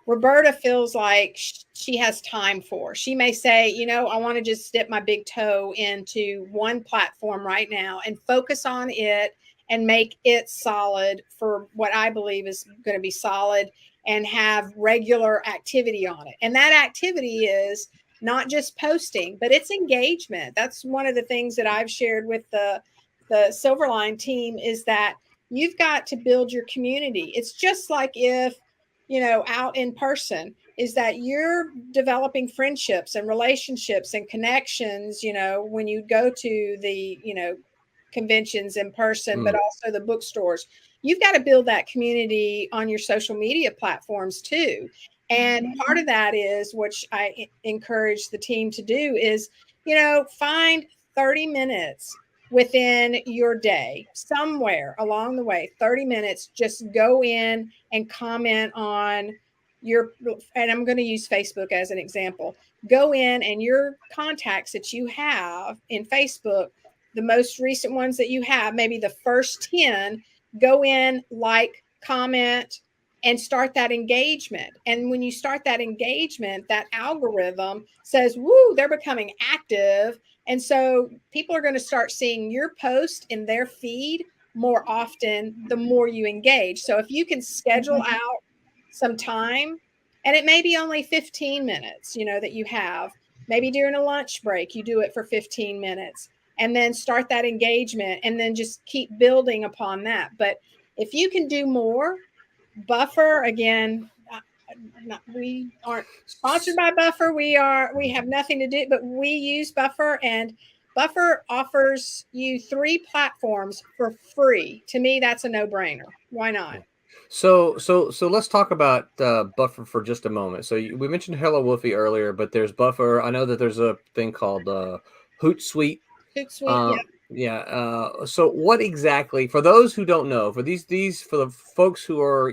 [SPEAKER 8] Roberta feels like she has time for. She may say, I want to just dip my big toe into one platform right now and focus on it and make it solid for what I believe is going to be solid, and have regular activity on it. And that activity is not just posting, but it's engagement. That's one of the things that I've shared with the Silverline team, is that you've got to build your community. It's just like if, out in person, is that you're developing friendships and relationships and connections, when you go to the, conventions in person, but also the bookstores. You've got to build that community on your social media platforms too. And part of that is, which I encourage the team to do, is, find 30 minutes within your day, somewhere along the way, 30 minutes, just go in and comment on and I'm going to use Facebook as an example. Go in and your contacts that you have in Facebook, the most recent ones that you have, maybe the first 10, go in, like, comment, and start that engagement. And when you start that engagement, that algorithm says, woo, they're becoming active. And so people are going to start seeing your post in their feed more often the more you engage. So if you can schedule out some time, and it may be only 15 minutes, that you have, maybe during a lunch break, you do it for 15 minutes. And then start that engagement, and then just keep building upon that. But if you can do more, Buffer, again, we aren't sponsored by Buffer. We have nothing to do, but we use Buffer, and Buffer offers you 3 platforms for free. To me, that's a no-brainer. Why not?
[SPEAKER 9] So let's talk about Buffer for just a moment. So we mentioned Hello Wolfie earlier, but there's Buffer. I know that there's a thing called Hootsuite. So what exactly, for those who don't know, for for the folks who are,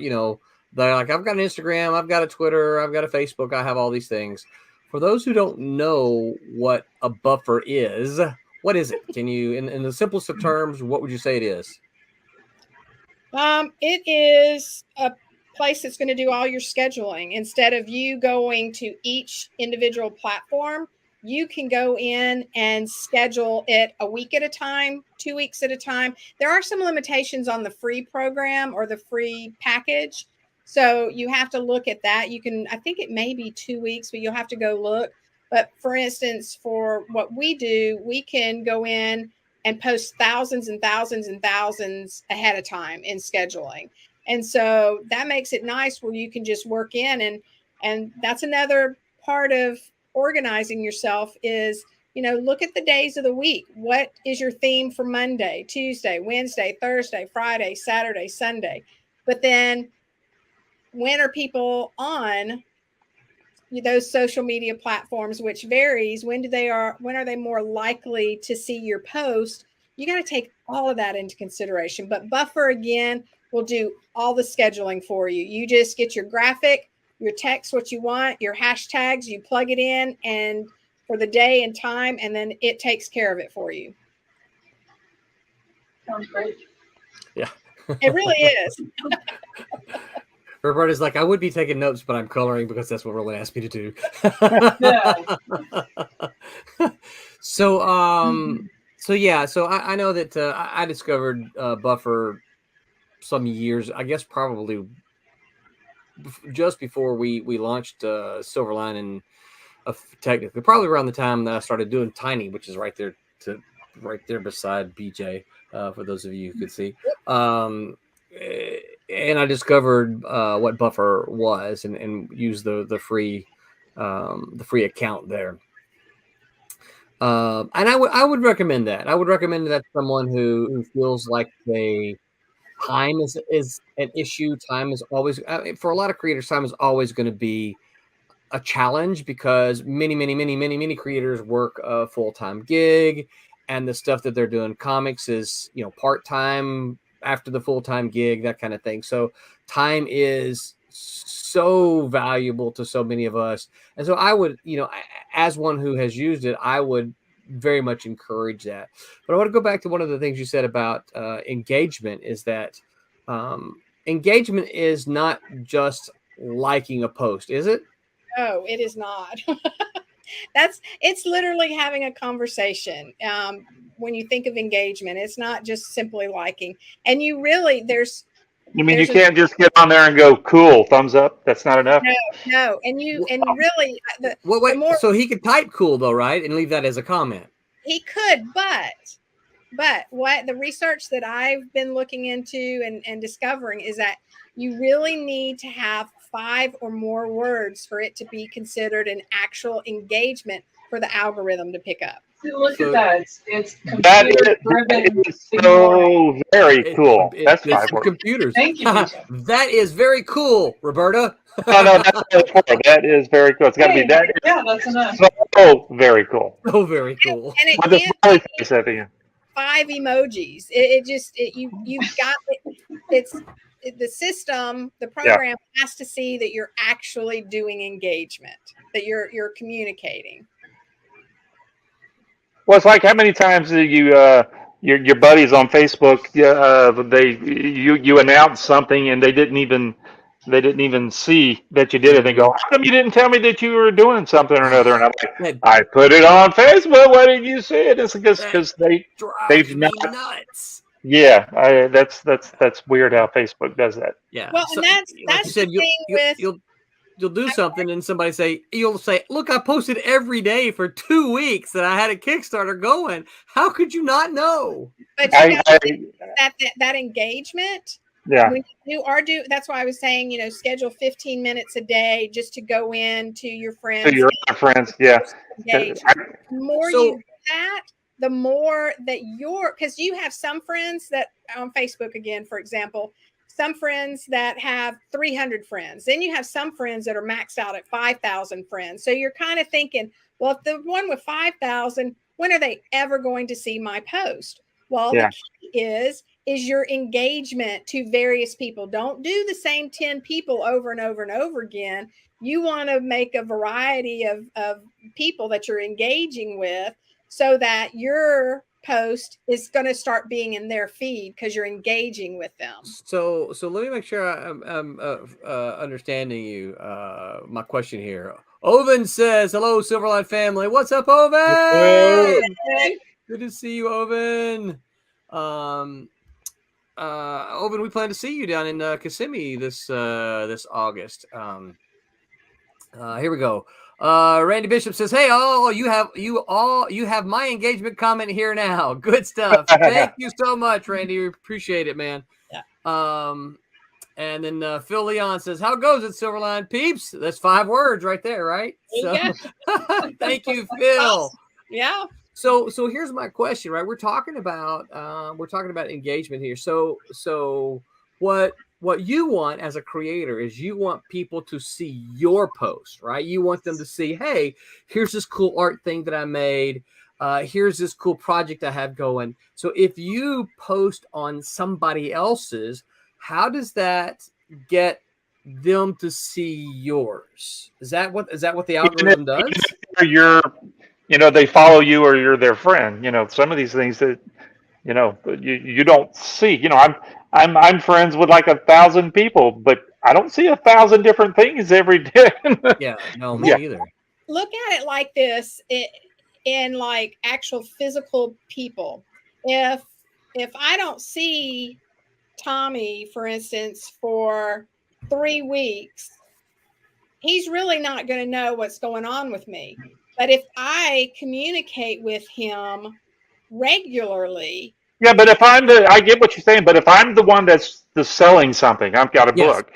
[SPEAKER 9] they're like, I've got an Instagram, I've got a Twitter, I've got a Facebook, I have all these things. For those who don't know what a Buffer is, what is it? Can you, in the simplest of terms, what would you say it is?
[SPEAKER 8] It is a place that's going to do all your scheduling. Instead of you going to each individual platform, you can go in and schedule it a week at a time, 2 weeks at a time. There are some limitations on the free program or the free package. So you have to look at that. I think it may be 2 weeks, but you'll have to go look. But for instance, for what we do, we can go in and post thousands and thousands and thousands ahead of time in scheduling. And so that makes it nice where you can just work in. And that's another part of organizing yourself is, look at the days of the week. What is your theme for Monday, Tuesday, Wednesday, Thursday, Friday, Saturday, Sunday? But then when are people on those social media platforms, which varies? When are they more likely to see your post? You got to take all of that into consideration. But Buffer, again, will do all the scheduling for you. You just get your graphic, your text, what you want, your hashtags, you plug it in and for the day and time, and then it takes care of it for you.
[SPEAKER 7] Sounds great.
[SPEAKER 9] Yeah.
[SPEAKER 8] It really is.
[SPEAKER 9] Roberta's like, I would be taking notes, but I'm coloring because that's what Roland asked me to do. So I know that I discovered Buffer some years, I guess probably just before we launched Silverline, and technically probably around the time that I started doing Tiny, which is right there beside BJ, for those of you who could see. And I discovered what Buffer was, and used the free account there. And I would recommend that. I would recommend that to someone who feels like time is an issue. Time is always, for a lot of creators, time is always going to be a challenge, because many creators work a full-time gig, and the stuff that they're doing comics is, part-time after the full-time gig, that kind of thing. So time is so valuable to so many of us. And so I would, as one who has used it, I would very much encourage that. But I want to go back to one of the things you said about engagement, is that engagement is not just liking a post, is it?
[SPEAKER 8] No, it is not. It's literally having a conversation. When you think of engagement, it's not just simply liking. And you really,
[SPEAKER 6] you can't just get on there and go, cool, thumbs up? That's not enough?
[SPEAKER 8] No. And really,
[SPEAKER 9] so he could type cool though, right? And leave that as a comment.
[SPEAKER 8] He could, but what the research that I've been looking into and discovering is that you really need to have 5 or more words for it to be considered an actual engagement for the algorithm to pick up.
[SPEAKER 7] Look at that. It's computer-driven.
[SPEAKER 6] So very cool. That's 5 words.
[SPEAKER 9] Computers.
[SPEAKER 7] Thank you.
[SPEAKER 9] That is very cool, Roberta.
[SPEAKER 6] No, that's really cool. That is very cool. It's got to be that.
[SPEAKER 7] Yeah, that's enough.
[SPEAKER 6] So very cool.
[SPEAKER 9] So very cool.
[SPEAKER 8] And it
[SPEAKER 6] With the
[SPEAKER 8] can't
[SPEAKER 6] smiley
[SPEAKER 8] be
[SPEAKER 6] face at the end.
[SPEAKER 8] 5 emojis. You've got it. The system, the program has to see that you're actually doing engagement, that you're communicating.
[SPEAKER 6] Well, it's like, how many times do you your buddies on Facebook, you announce something and they didn't even see that you did it. They go, how come you didn't tell me that you were doing something or another? And I'm like, I put it on Facebook. Why didn't you see it? It's because they've not nuts. Yeah, that's weird how Facebook does that.
[SPEAKER 8] Yeah. Well, and that's the thing with.
[SPEAKER 9] You'll do something and you'll say, look, I posted every day for 2 weeks that I had a Kickstarter going. How could you not know?
[SPEAKER 8] But that engagement.
[SPEAKER 6] Yeah.
[SPEAKER 8] When you that's why I was saying, schedule 15 minutes a day just to go in to your friends.
[SPEAKER 6] To your other friends, yeah.
[SPEAKER 8] The more you do that, the more that because you have some friends that on Facebook, again, for example, some friends that have 300 friends. Then you have some friends that are maxed out at 5,000 friends. So you're kind of thinking, well, if the one with 5,000, when are they ever going to see my post? Well, the key is your engagement to various people. Don't do the same 10 people over and over and over again. You want to make a variety of people that you're engaging with so that your post is going to start being in their feed because you're engaging with them.
[SPEAKER 9] So let me make sure I'm understanding you. My question here. Oven says, hello, Silverline family. What's up, Oven? Hey. Good to see you, Oven. Oven, we plan to see you down in Kissimmee this August. Here we go. Randy Bishop says, hey, you have my engagement comment here now. Good stuff. Thank you so much, Randy. We appreciate it, man.
[SPEAKER 8] Yeah.
[SPEAKER 9] And then Phil Leon says, how goes it, Silverline peeps? That's 5 words right there, right? So thank you, Phil.
[SPEAKER 8] Yeah.
[SPEAKER 9] So here's my question, right? We're talking about engagement here. So what you want as a creator is you want people to see your post, right? You want them to see, hey, here's this cool art thing that I made. Here's this cool project I have going. So if you post on somebody else's, how does that get them to see yours? Is that what the algorithm does?
[SPEAKER 6] You're, they follow you or you're their friend. Some of these things that you don't see. I'm friends with like 1,000 people, but I don't see 1,000 different things every day.
[SPEAKER 9] Yeah, no, me either.
[SPEAKER 8] Look at it like this, in like actual physical people. If I don't see Tommy, for instance, for 3 weeks, he's really not going to know what's going on with me. But if I communicate with him regularly.
[SPEAKER 6] Yeah, but if I get what you're saying, but if I'm the one that's selling something, I've got a book.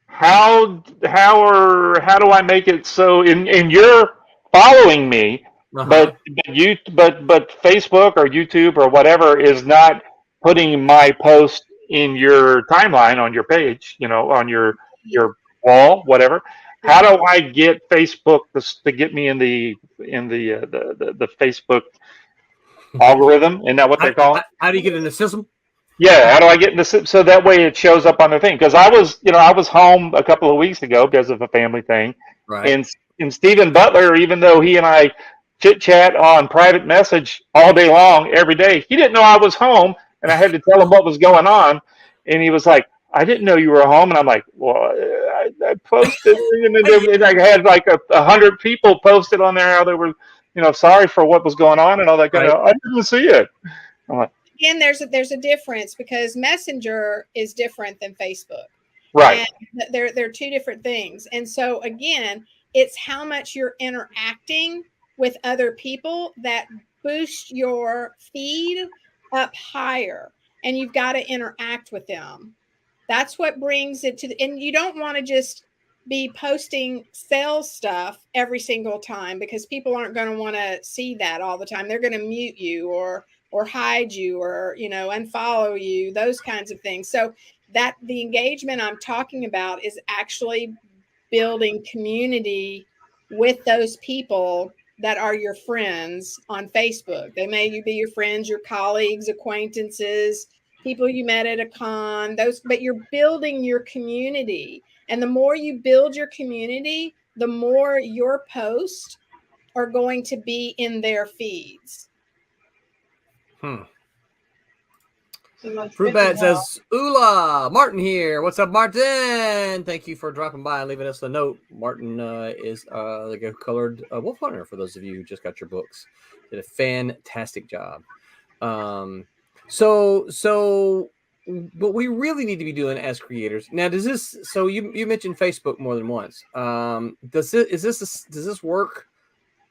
[SPEAKER 6] How do I make it so in you're following me, but Facebook or YouTube or whatever is not putting my post in your timeline on your page, on your wall, whatever. How do I get Facebook to get me in the Facebook algorithm? Isn't that what they call it?
[SPEAKER 9] How do you get in the system?
[SPEAKER 6] Yeah, how do I get in the system so that way it shows up on the thing? Because I was home a couple of weeks ago because of a family thing,
[SPEAKER 9] right?
[SPEAKER 6] And Stephen Butler, even though he and I chit chat on private message all day long every day, he didn't know I was home, and I had to tell him what was going on, and he was like, "I didn't know you were home," and I'm like, "Well, I posted," and I had like 100 people posted on there how they were, sorry for what was going on and all that kind of. I didn't see it. I'm like,
[SPEAKER 8] again, there's a difference because Messenger is different than Facebook.
[SPEAKER 6] Right.
[SPEAKER 8] And they're two different things. And so again, it's how much you're interacting with other people that boost your feed up higher, and you've got to interact with them. That's what brings it to and you don't want to just be posting sales stuff every single time because people aren't going to want to see that all the time. They're going to mute you or hide you or, unfollow you, those kinds of things. So that the engagement I'm talking about is actually building community with those people that are your friends on Facebook. They may be your friends, your colleagues, acquaintances, people you met at a con, but you're building your community. And the more you build your community, the more your posts are going to be in their feeds.
[SPEAKER 9] Fruitbat says, "Oola, Martin here. What's up, Martin? Thank you for dropping by and leaving us a note." Martin is the colored wolf hunter. For those of you who just got your books, did a fantastic job. So what we really need to be doing as creators now. Does this? So you mentioned Facebook more than once. Does this work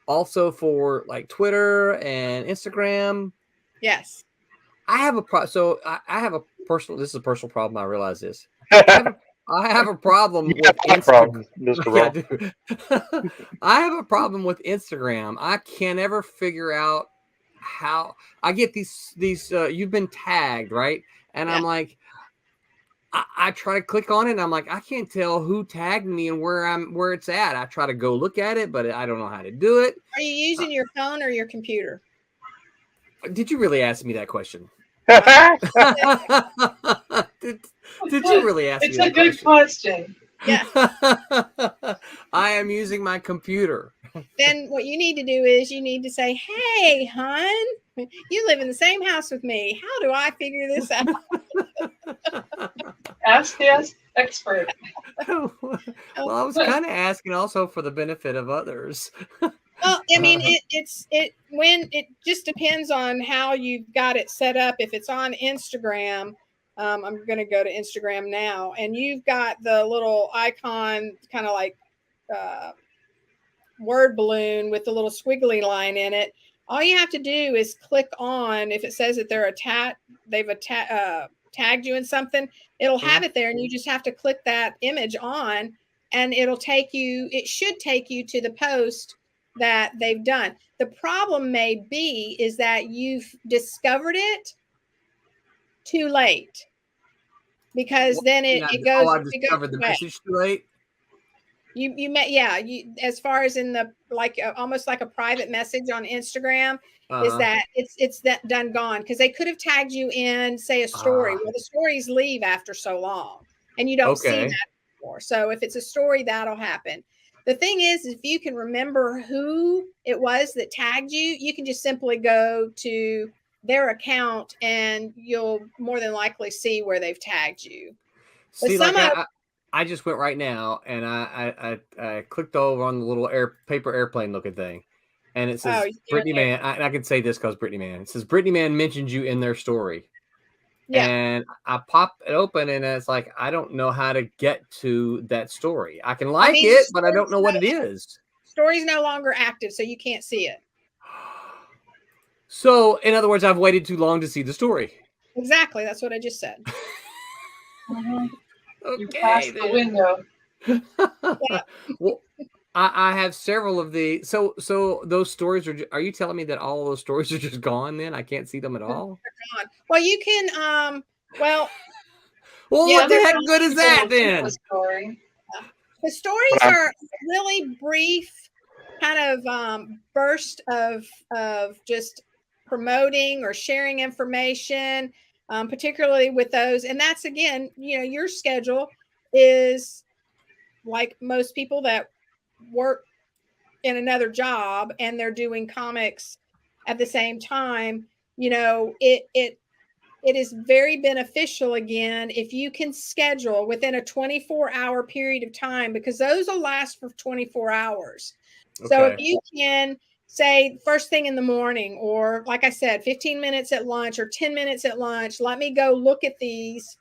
[SPEAKER 9] also for like Twitter and Instagram?
[SPEAKER 8] Yes.
[SPEAKER 9] I have a I have a personal. This is a personal problem. I realize this. I have a problem with Instagram. I have a problem with Instagram. I can't ever figure out how I get these. You've been tagged, right? And I'm like, I try to click on it, and I'm like, I can't tell who tagged me and where it's at. I try to go look at it, but I don't know how to do it.
[SPEAKER 8] Are you using your phone or your computer?
[SPEAKER 9] Did you really ask me that question? did you really ask me that question?
[SPEAKER 7] It's a good question.
[SPEAKER 8] Yeah.
[SPEAKER 9] I am using my computer.
[SPEAKER 8] Then what you need to do is you need to say, "Hey, hon, you live in the same house with me. How do I figure this out?"
[SPEAKER 7] Ask the expert.
[SPEAKER 9] Well, I was kind of asking also for the benefit of others.
[SPEAKER 8] Well, I mean, it just depends on how you've got it set up. If it's on Instagram, I'm going to go to Instagram now, and you've got the little icon, kind of like word balloon with the little squiggly line in it. All you have to do is click on, if it says that they've tagged you in something, it'll have it there, and you just have to click that image on, and it should take you to the post that they've done. The problem may be is that you've discovered it too late, because then it goes.
[SPEAKER 9] I discovered the message too late.
[SPEAKER 8] You met, yeah. You, as far as in the almost like a private message on Instagram, is that it's that done gone, because they could have tagged you in, say, a story. Well, the stories leave after so long, and you don't see that anymore. So if it's a story, that'll happen. The thing is, if you can remember who it was that tagged you, you can just simply go to their account, and you'll more than likely see where they've tagged you.
[SPEAKER 9] See, I just went right now, and I clicked over on the little paper airplane looking thing, and it says Brittany Man. I can say this because Brittany Man. It says Brittany Man mentioned you in their story. Yeah. And I pop it open, and it's like, I don't know how to get to that story. I can it, but I don't know what it is.
[SPEAKER 8] Story's no longer active, so you can't see it.
[SPEAKER 9] So, in other words, I've waited too long to see the story.
[SPEAKER 8] Exactly. That's what I just said.
[SPEAKER 7] You passed the window.
[SPEAKER 8] Yeah.
[SPEAKER 9] Well, I have several of the so those stories are you telling me that all of those stories are just gone then? I can't see them at all?
[SPEAKER 8] They're gone. Well, you can
[SPEAKER 9] well what the heck good is that then?
[SPEAKER 8] The stories are really brief, kind of burst of just promoting or sharing information, particularly with those. And that's, again, your schedule is like most people that work in another job and they're doing comics at the same time. It is very beneficial, again, if you can schedule within a 24-hour period of time, because those will last for 24 hours. Okay. So if you can say first thing in the morning, or like I said, 15 minutes at lunch or 10 minutes at lunch, let me go look at these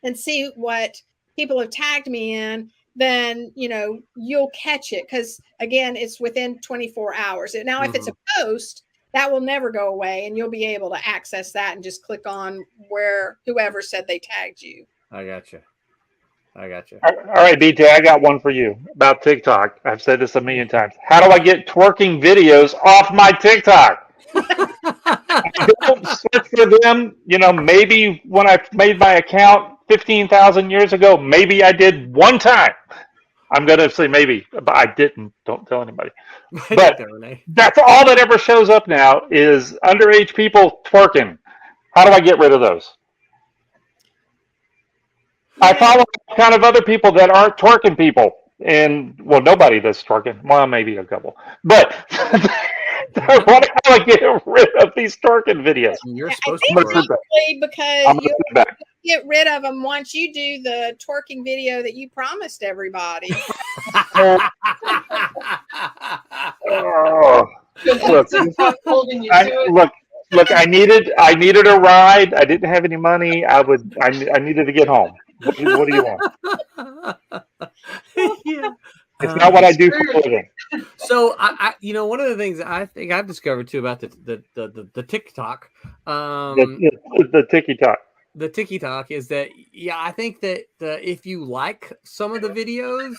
[SPEAKER 8] and see what people have tagged me in, then, you'll catch it. Because again, it's within 24 hours. Now, if it's a post, that will never go away, and you'll be able to access that and just click on where whoever said they tagged you.
[SPEAKER 9] I gotcha.
[SPEAKER 6] All right, BJ, I got one for you about TikTok. I've said this a million times. How do I get twerking videos off my TikTok? I don't search for them. Maybe when I made my account 15,000 years ago, maybe I did one time. I'm going to say maybe, but I didn't. Don't tell anybody. But that's all that ever shows up now is underage people twerking. How do I get rid of those? I follow kind of other people that aren't twerking people. And, well, nobody that's twerking. Well, maybe a couple. But how do I get rid of these twerking videos?
[SPEAKER 9] You're supposed
[SPEAKER 8] to probably because you get rid of them once you do the twerking video that you promised everybody.
[SPEAKER 6] Look, I needed a ride. I didn't have any money. I needed to get home. What do you want?
[SPEAKER 9] Yeah.
[SPEAKER 6] It's not what I do for a living.
[SPEAKER 9] So I one of the things I think I've discovered too about the TikTok,
[SPEAKER 6] the TikTok.
[SPEAKER 9] The TikTok is that, I think that if you like some of the videos,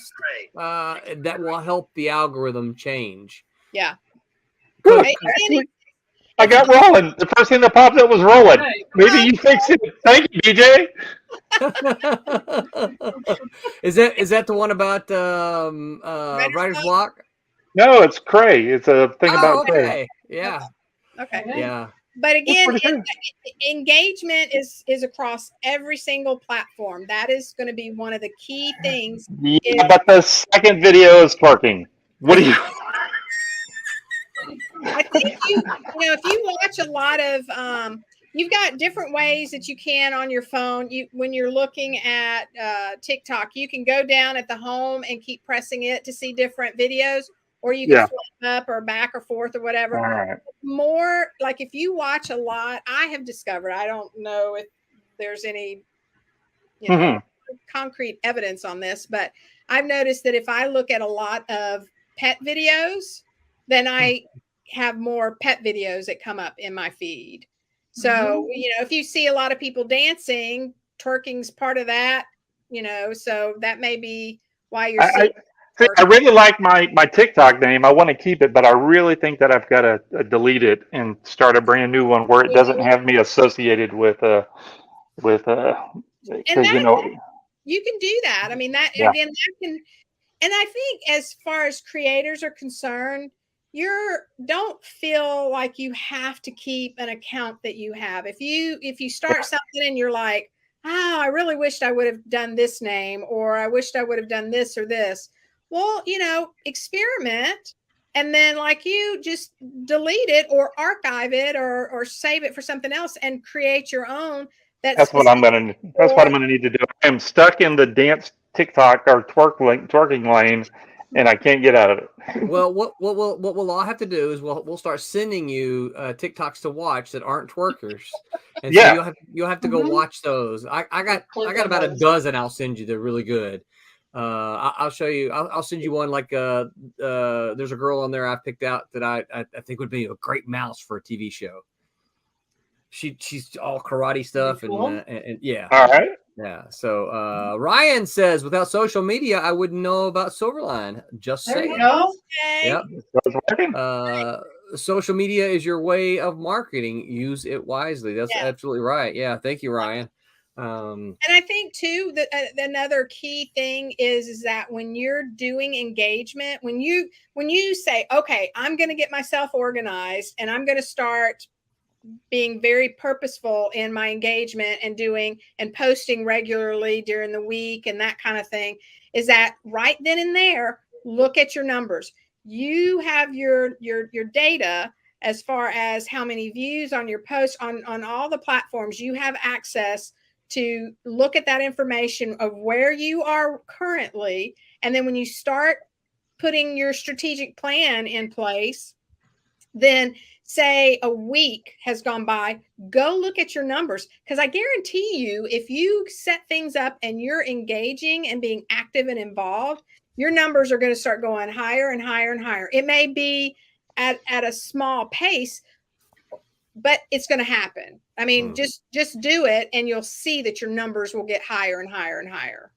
[SPEAKER 9] that will help the algorithm change.
[SPEAKER 8] Yeah.
[SPEAKER 6] Good. I got rolling. The first thing that popped up was rolling. Maybe you fixed it. Thank you, DJ.
[SPEAKER 9] Is that the one about writer's block?
[SPEAKER 6] No, it's Cray. It's a thing about Cray.
[SPEAKER 9] Yeah.
[SPEAKER 8] Okay.
[SPEAKER 9] Yeah.
[SPEAKER 8] But again, engagement is across every single platform. That is going to be one of the key things.
[SPEAKER 6] Yeah, but the second video is twerking. What do you?
[SPEAKER 8] I think if you watch a lot of, you've got different ways that you can on your phone. When you're looking at TikTok, you can go down at the home and keep pressing it to see different videos, or you can flip up or back or forth or whatever.
[SPEAKER 6] Right.
[SPEAKER 8] More like if you watch a lot, I have discovered, I don't know if there's any concrete evidence on this, but I've noticed that if I look at a lot of pet videos, then I have more pet videos that come up in my feed. So, if you see a lot of people dancing, twerking's part of that, so that may be why you're seeing.
[SPEAKER 6] I really like my TikTok name. I want to keep it, but I really think that I've got to delete it and start a brand new one where it doesn't have me associated with
[SPEAKER 8] you can do that. I mean, that again, that can, And I think as far as creators are concerned, don't feel like you have to keep an account that you have. If you start something and you're like, oh, I really wished I would have done this name, or I wished I would have done this or this. Well, experiment, and then like you just delete it or archive it or save it for something else and create your own. That's what I'm
[SPEAKER 6] gonna need to do. I'm stuck in the dance TikTok or twerking lane, and I can't get out of it.
[SPEAKER 9] Well, what we'll all have to do is we'll start sending you TikToks to watch that aren't twerkers, and so you'll have to go watch those. I got about a dozen. I'll send you. They're really good. I'll show you. I'll send you one. Like there's a girl on there I picked out that I think would be a great mouse for a TV show. She's all karate stuff and yeah.
[SPEAKER 6] All right.
[SPEAKER 9] Yeah. So Ryan says, without social media, I wouldn't know about Silverline. Just
[SPEAKER 7] There
[SPEAKER 9] saying.
[SPEAKER 7] you go.
[SPEAKER 9] Yep. Social media is your way of marketing. Use it wisely. That's absolutely right. Yeah. Thank you, Ryan.
[SPEAKER 8] And I think too that another key thing is that when you're doing engagement, when you say, okay, I'm going to get myself organized and I'm going to start being very purposeful in my engagement and doing and posting regularly during the week and that kind of thing, is that right then and there, look at your numbers. You have your data as far as how many views on your posts on all the platforms. You have access to look at that information of where you are currently. And then when you start putting your strategic plan in place, then say a week has gone by, go look at your numbers. Because I guarantee you, if you set things up and you're engaging and being active and involved, your numbers are going to start going higher and higher and higher. It may be at a small pace, but it's going to happen. I mean, just do it and you'll see that your numbers will get higher and higher and higher.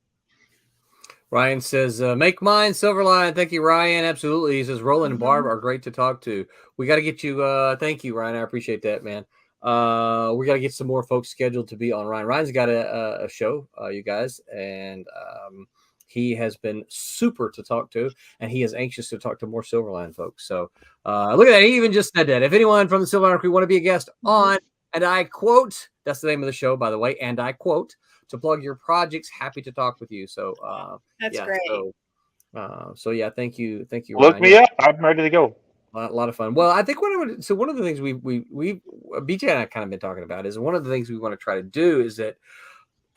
[SPEAKER 9] Ryan says, make mine Silverline. Thank you, Ryan. Absolutely. He says, Roland and Barb are great to talk to. We got to get you. Thank you, Ryan. I appreciate that, man. We got to get some more folks scheduled to be on Ryan. Ryan's got a show, you guys, and he has been super to talk to, and he is anxious to talk to more Silverline folks. So look at that. He even just said that. If anyone from the Silverline crew want to be a guest on, and I quote, that's the name of the show, by the way, and I quote, to plug your projects, happy to talk with you. So
[SPEAKER 8] that's great.
[SPEAKER 9] So yeah, thank you.
[SPEAKER 6] Look
[SPEAKER 9] Ryan.
[SPEAKER 6] me up. I'm ready to go.
[SPEAKER 9] A lot of fun. Well, I think one of the things we BJ and I kind of been talking about is one of the things we want to try to do is that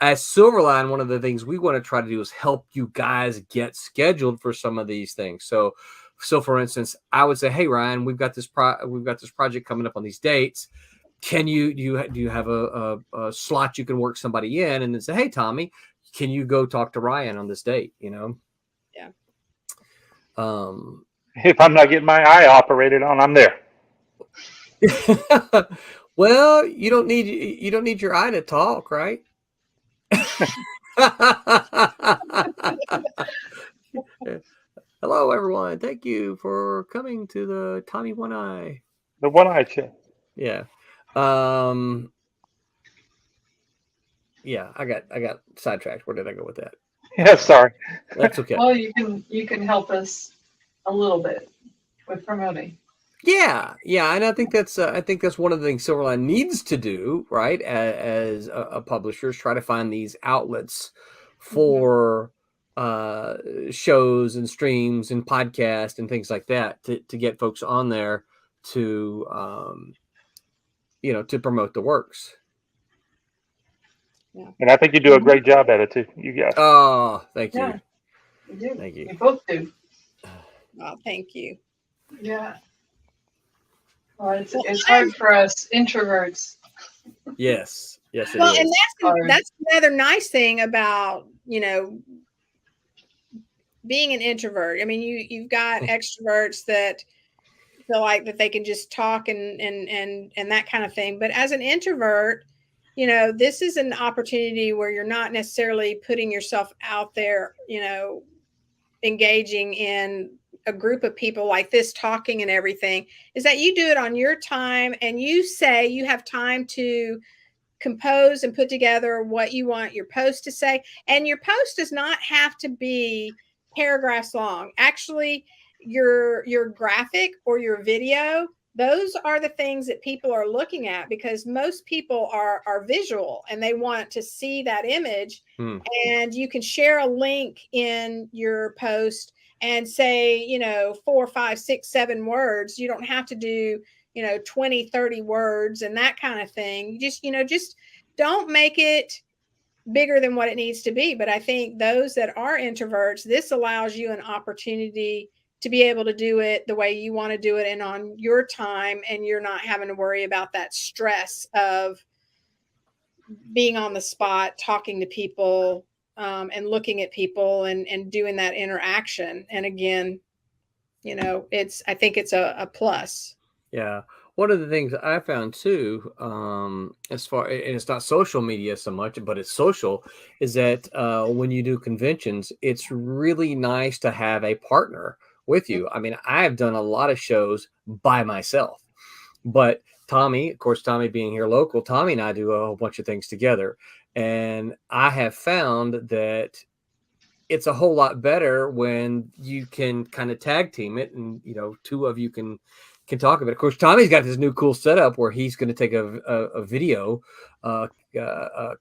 [SPEAKER 9] as Silverline, one of the things we want to try to do is help you guys get scheduled for some of these things. So for instance, I would say, hey Ryan, we've got this project coming up on these dates. Can do you have a slot you can work somebody in, and then say, hey Tommy, can you go talk to Ryan on this date?
[SPEAKER 8] Yeah.
[SPEAKER 6] If I'm not getting my eye operated on, I'm there.
[SPEAKER 9] Well, you don't need your eye to talk, right? Hello, everyone. Thank you for coming to the Tommy One Eye.
[SPEAKER 6] The One Eye Show.
[SPEAKER 9] Yeah. Yeah, I got sidetracked. Where did I go with that?
[SPEAKER 6] Yeah, sorry.
[SPEAKER 9] That's okay.
[SPEAKER 7] Well, you can help us a little bit with promoting.
[SPEAKER 9] Yeah, and I think that's one of the things Silverline needs to do, right? As a publisher, is try to find these outlets for shows and streams and podcasts and things like that to get folks on there to to promote the works.
[SPEAKER 8] Yeah.
[SPEAKER 6] And I think you do a great job at it too, you guys.
[SPEAKER 9] Oh, thank you.
[SPEAKER 7] Yeah, you do.
[SPEAKER 9] Thank you.
[SPEAKER 7] You both do.
[SPEAKER 8] Oh, thank you.
[SPEAKER 7] Yeah. Well, it's hard for us introverts.
[SPEAKER 9] Yes, it
[SPEAKER 8] Well,
[SPEAKER 9] is.
[SPEAKER 8] and that's another nice thing about being an introvert. I mean, you've got extroverts that feel like that they can just talk and that kind of thing. But as an introvert, this is an opportunity where you're not necessarily putting yourself out there, engaging in a group of people like this, talking and everything, is that you do it on your time and you say you have time to compose and put together what you want your post to say. And your post does not have to be paragraphs long. Actually, your graphic or your video, those are the things that people are looking at, because most people are visual and they want to see that image. And you can share a link in your post and say, 4, 5, 6, 7 words. You don't have to do 20, 30 words and that kind of thing. Just don't make it bigger than what it needs to be. But I think those that are introverts, this allows you an opportunity to be able to do it the way you want to do it and on your time, and you're not having to worry about that stress of being on the spot, talking to people, and looking at people and doing that interaction. And again, I think it's a plus.
[SPEAKER 9] Yeah. One of the things I found too, as far, and it's not social media so much, but it's social, is that when you do conventions, it's really nice to have a partner with you. I mean, I have done a lot of shows by myself, but Tommy, of course, Tommy being here local, Tommy and I do a whole bunch of things together. And I have found that it's a whole lot better when you can kind of tag team it, and, two of you can talk about it. Of course, Tommy's got this new cool setup where he's going to take a video, a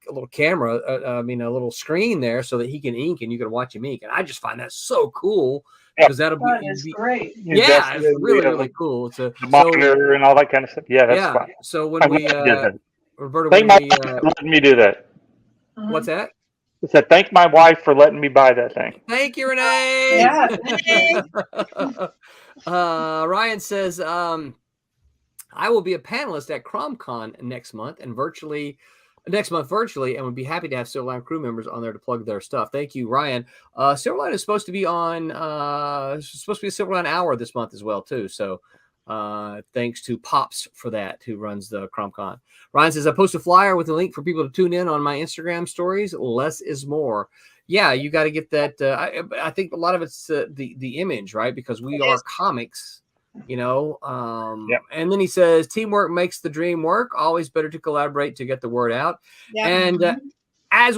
[SPEAKER 9] little camera, a little screen there so that he can ink and you can watch him ink. And I just find that so cool. Because that'll
[SPEAKER 7] be great.
[SPEAKER 9] Yeah, it's really cool. It's a
[SPEAKER 6] monitor and all that kind of stuff. Yeah, that's fine.
[SPEAKER 9] So when we Roberta,
[SPEAKER 6] thank my wife for letting me do that.
[SPEAKER 9] What's that?
[SPEAKER 6] I said thank my wife for letting me buy that thing.
[SPEAKER 9] Thank you, Renee.
[SPEAKER 7] Yeah.
[SPEAKER 9] Ryan says, I will be a panelist at CromCon next month virtually, and would be happy to have Silverline crew members on there to plug their stuff. Thank you, Ryan. Silverline is supposed to be on, a Silverline hour this month as well, too. So thanks to Pops for that, who runs the CromCon. Ryan says, I post a flyer with a link for people to tune in on my Instagram stories. Less is more. Yeah, you got to get that. I think a lot of it's the image, right? Because we are comics. And then he says teamwork makes the dream work. Always better to collaborate to get the word out. Yep. And as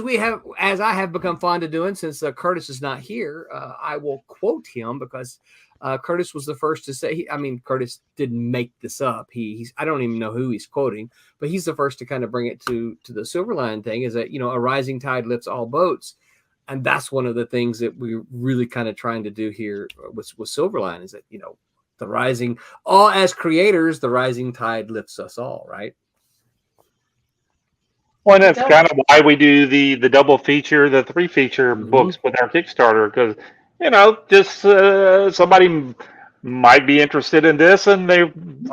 [SPEAKER 9] I have become fond of doing, since Kurtis is not here, I will quote him, because Kurtis was the first to say, Kurtis didn't make this up. He's I don't even know who he's quoting, but he's the first to kind of bring it to the Silverline thing, is that, a rising tide lifts all boats. And that's one of the things that we're really kind of trying to do here with Silverline, is that, the rising, all as creators, the rising tide lifts us all, right?
[SPEAKER 6] Well, and that's kind of why we do the double feature, the 3 feature books with our Kickstarter, because, somebody might be interested in this and they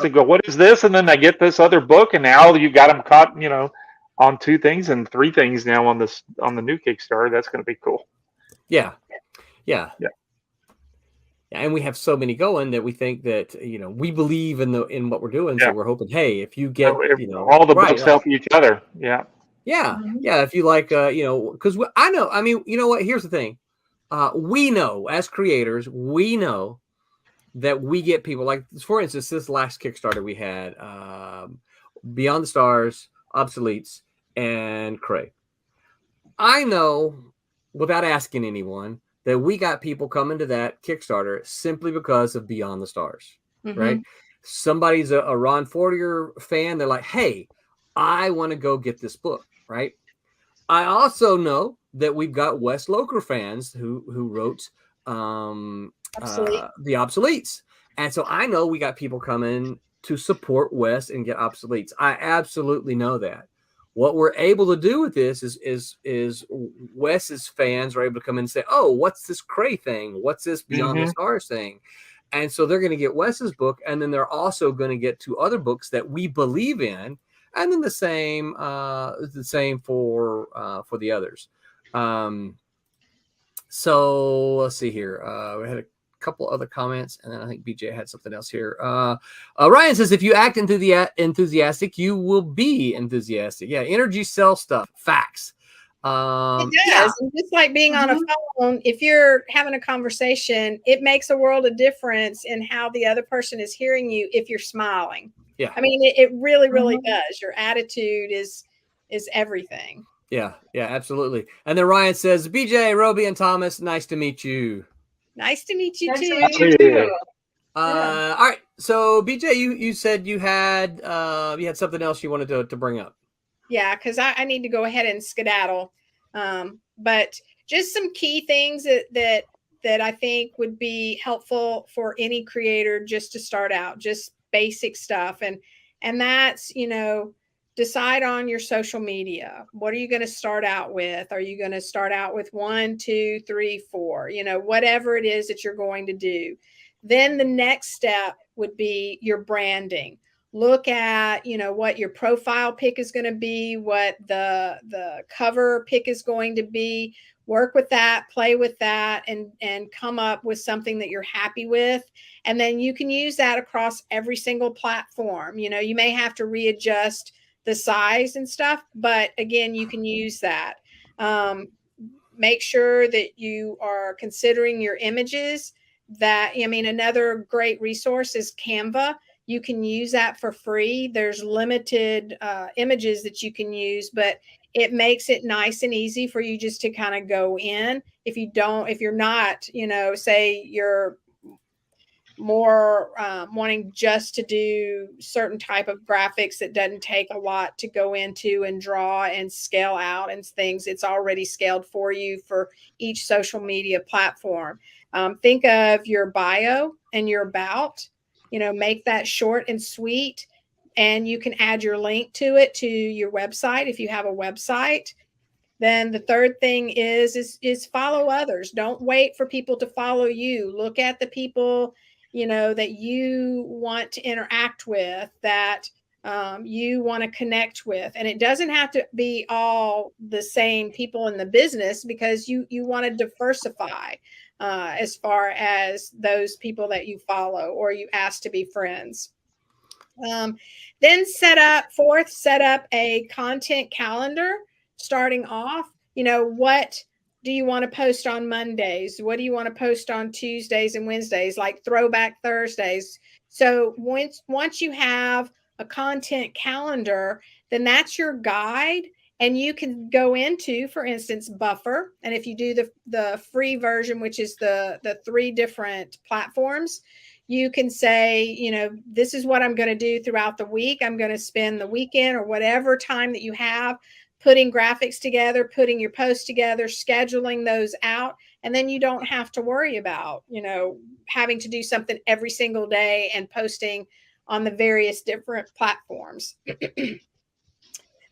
[SPEAKER 6] go, what is this? And then they get this other book, and now you got them caught, on 2 things and 3 things now on the new Kickstarter. That's going to be cool.
[SPEAKER 9] Yeah. And we have so many going that we think that, we believe in what we're doing. So we're hoping, hey, if you get,
[SPEAKER 6] all the books help each other. Yeah.
[SPEAKER 9] Yeah. Yeah. If you like, because I know, you know what? Here's the thing. We know as creators, we know that we get people like, for instance, this last Kickstarter we had, Beyond the Stars, Obsoletes, and Cray. I know, without asking anyone, that we got people coming to that Kickstarter simply because of Beyond the Stars, right? Somebody's a Ron Fortier fan. They're like, hey, I want to go get this book, right? I also know that we've got Wes Loker fans who wrote The Obsoletes. And so I know we got people coming to support Wes and get Obsoletes. I absolutely know that. What we're able to do with this is Wes's fans are able to come in and say, oh, what's this Cray thing? What's this Beyond the Stars thing? And so they're going to get Wes's book, and then they're also going to get 2 other books that we believe in, and then the same for the others. So let's see here. We had a couple other comments, and then I think BJ had something else here. Ryan says, if you act enthusiastic, you will be enthusiastic. Yeah, energy sells stuff. Facts.
[SPEAKER 8] It does. And just like being on a phone, if you're having a conversation, it makes a world of difference in how the other person is hearing you if you're smiling.
[SPEAKER 9] Yeah.
[SPEAKER 8] It really, really does. Your attitude is everything.
[SPEAKER 9] Yeah, absolutely. And then Ryan says, BJ, Roby, and Thomas, nice to meet you.
[SPEAKER 8] Nice to meet you
[SPEAKER 7] Nice to
[SPEAKER 8] too.
[SPEAKER 7] meet you too.
[SPEAKER 9] All right. So BJ, you said you had something else you wanted to bring up.
[SPEAKER 8] Yeah, because I need to go ahead and skedaddle. But just some key things that I think would be helpful for any creator just to start out, just basic stuff. And that's, decide on your social media. What are you going to start out with? Are you going to start out with 1, 2, 3, 4, whatever it is that you're going to do. Then the next step would be your branding. Look at, what your profile pic is going to be, what the cover pic is going to be. Work with that, play with that, and come up with something that you're happy with. And then you can use that across every single platform. You may have to readjust the size and stuff, but again, you can use that. Make sure that you are considering your images. Another great resource is Canva. You can use that for free. There's limited images that you can use, but it makes it nice and easy for you just to kind of go in. If you're not, say you're more wanting just to do certain type of graphics that doesn't take a lot to go into and draw and scale out and things, it's already scaled for you for each social media platform. Think of your bio and your about, make that short and sweet, and you can add your link to it to your website if you have a website. Then the third thing is follow others. Don't wait for people to follow you. Look at the people, that you want to interact with, that you want to connect with. And it doesn't have to be all the same people in the business, because you want to diversify as far as those people that you follow or you ask to be friends. Then set up a content calendar starting off. What do you want to post on Mondays? What do you want to post on Tuesdays and Wednesdays, like Throwback Thursdays? So once you have a content calendar, then that's your guide. And you can go into, for instance, Buffer. And if you do the free version, which is the 3 different platforms, you can say, this is what I'm going to do throughout the week. I'm going to spend the weekend or whatever time that you have putting graphics together, putting your posts together, scheduling those out. And then you don't have to worry about, having to do something every single day and posting on the various different platforms.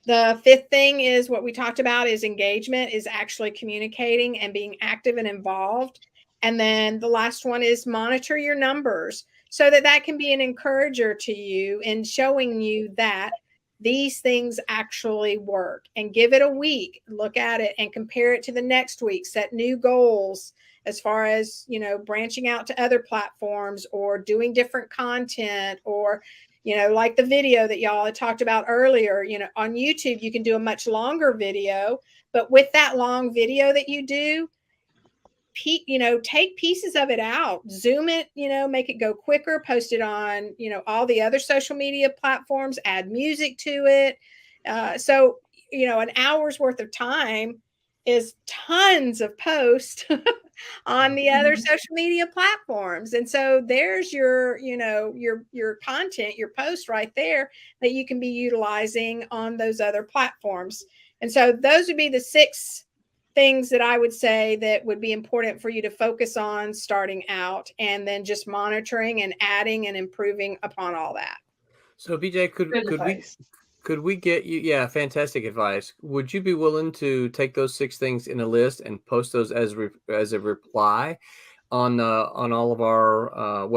[SPEAKER 8] The 5th thing is what we talked about is engagement, is actually communicating and being active and involved. And then the last one is monitor your numbers so that can be an encourager to you in showing you that these things actually work. And give it a week, look at it and compare it to the next week, set new goals as far as, branching out to other platforms or doing different content, or, like the video that y'all had talked about earlier, on YouTube, you can do a much longer video, but with that long video that you do, take pieces of it out, zoom it, make it go quicker, post it on, all the other social media platforms, add music to it. So, an hour's worth of time is tons of posts on the other social media platforms. And so there's your content, your post right there that you can be utilizing on those other platforms. And so those would be the 6 things that I would say that would be important for you to focus on starting out, and then just monitoring and adding and improving upon all that.
[SPEAKER 9] So BJ, could we get you? Yeah, fantastic advice. Would you be willing to take those 6 things in a list and post those as a reply on all of our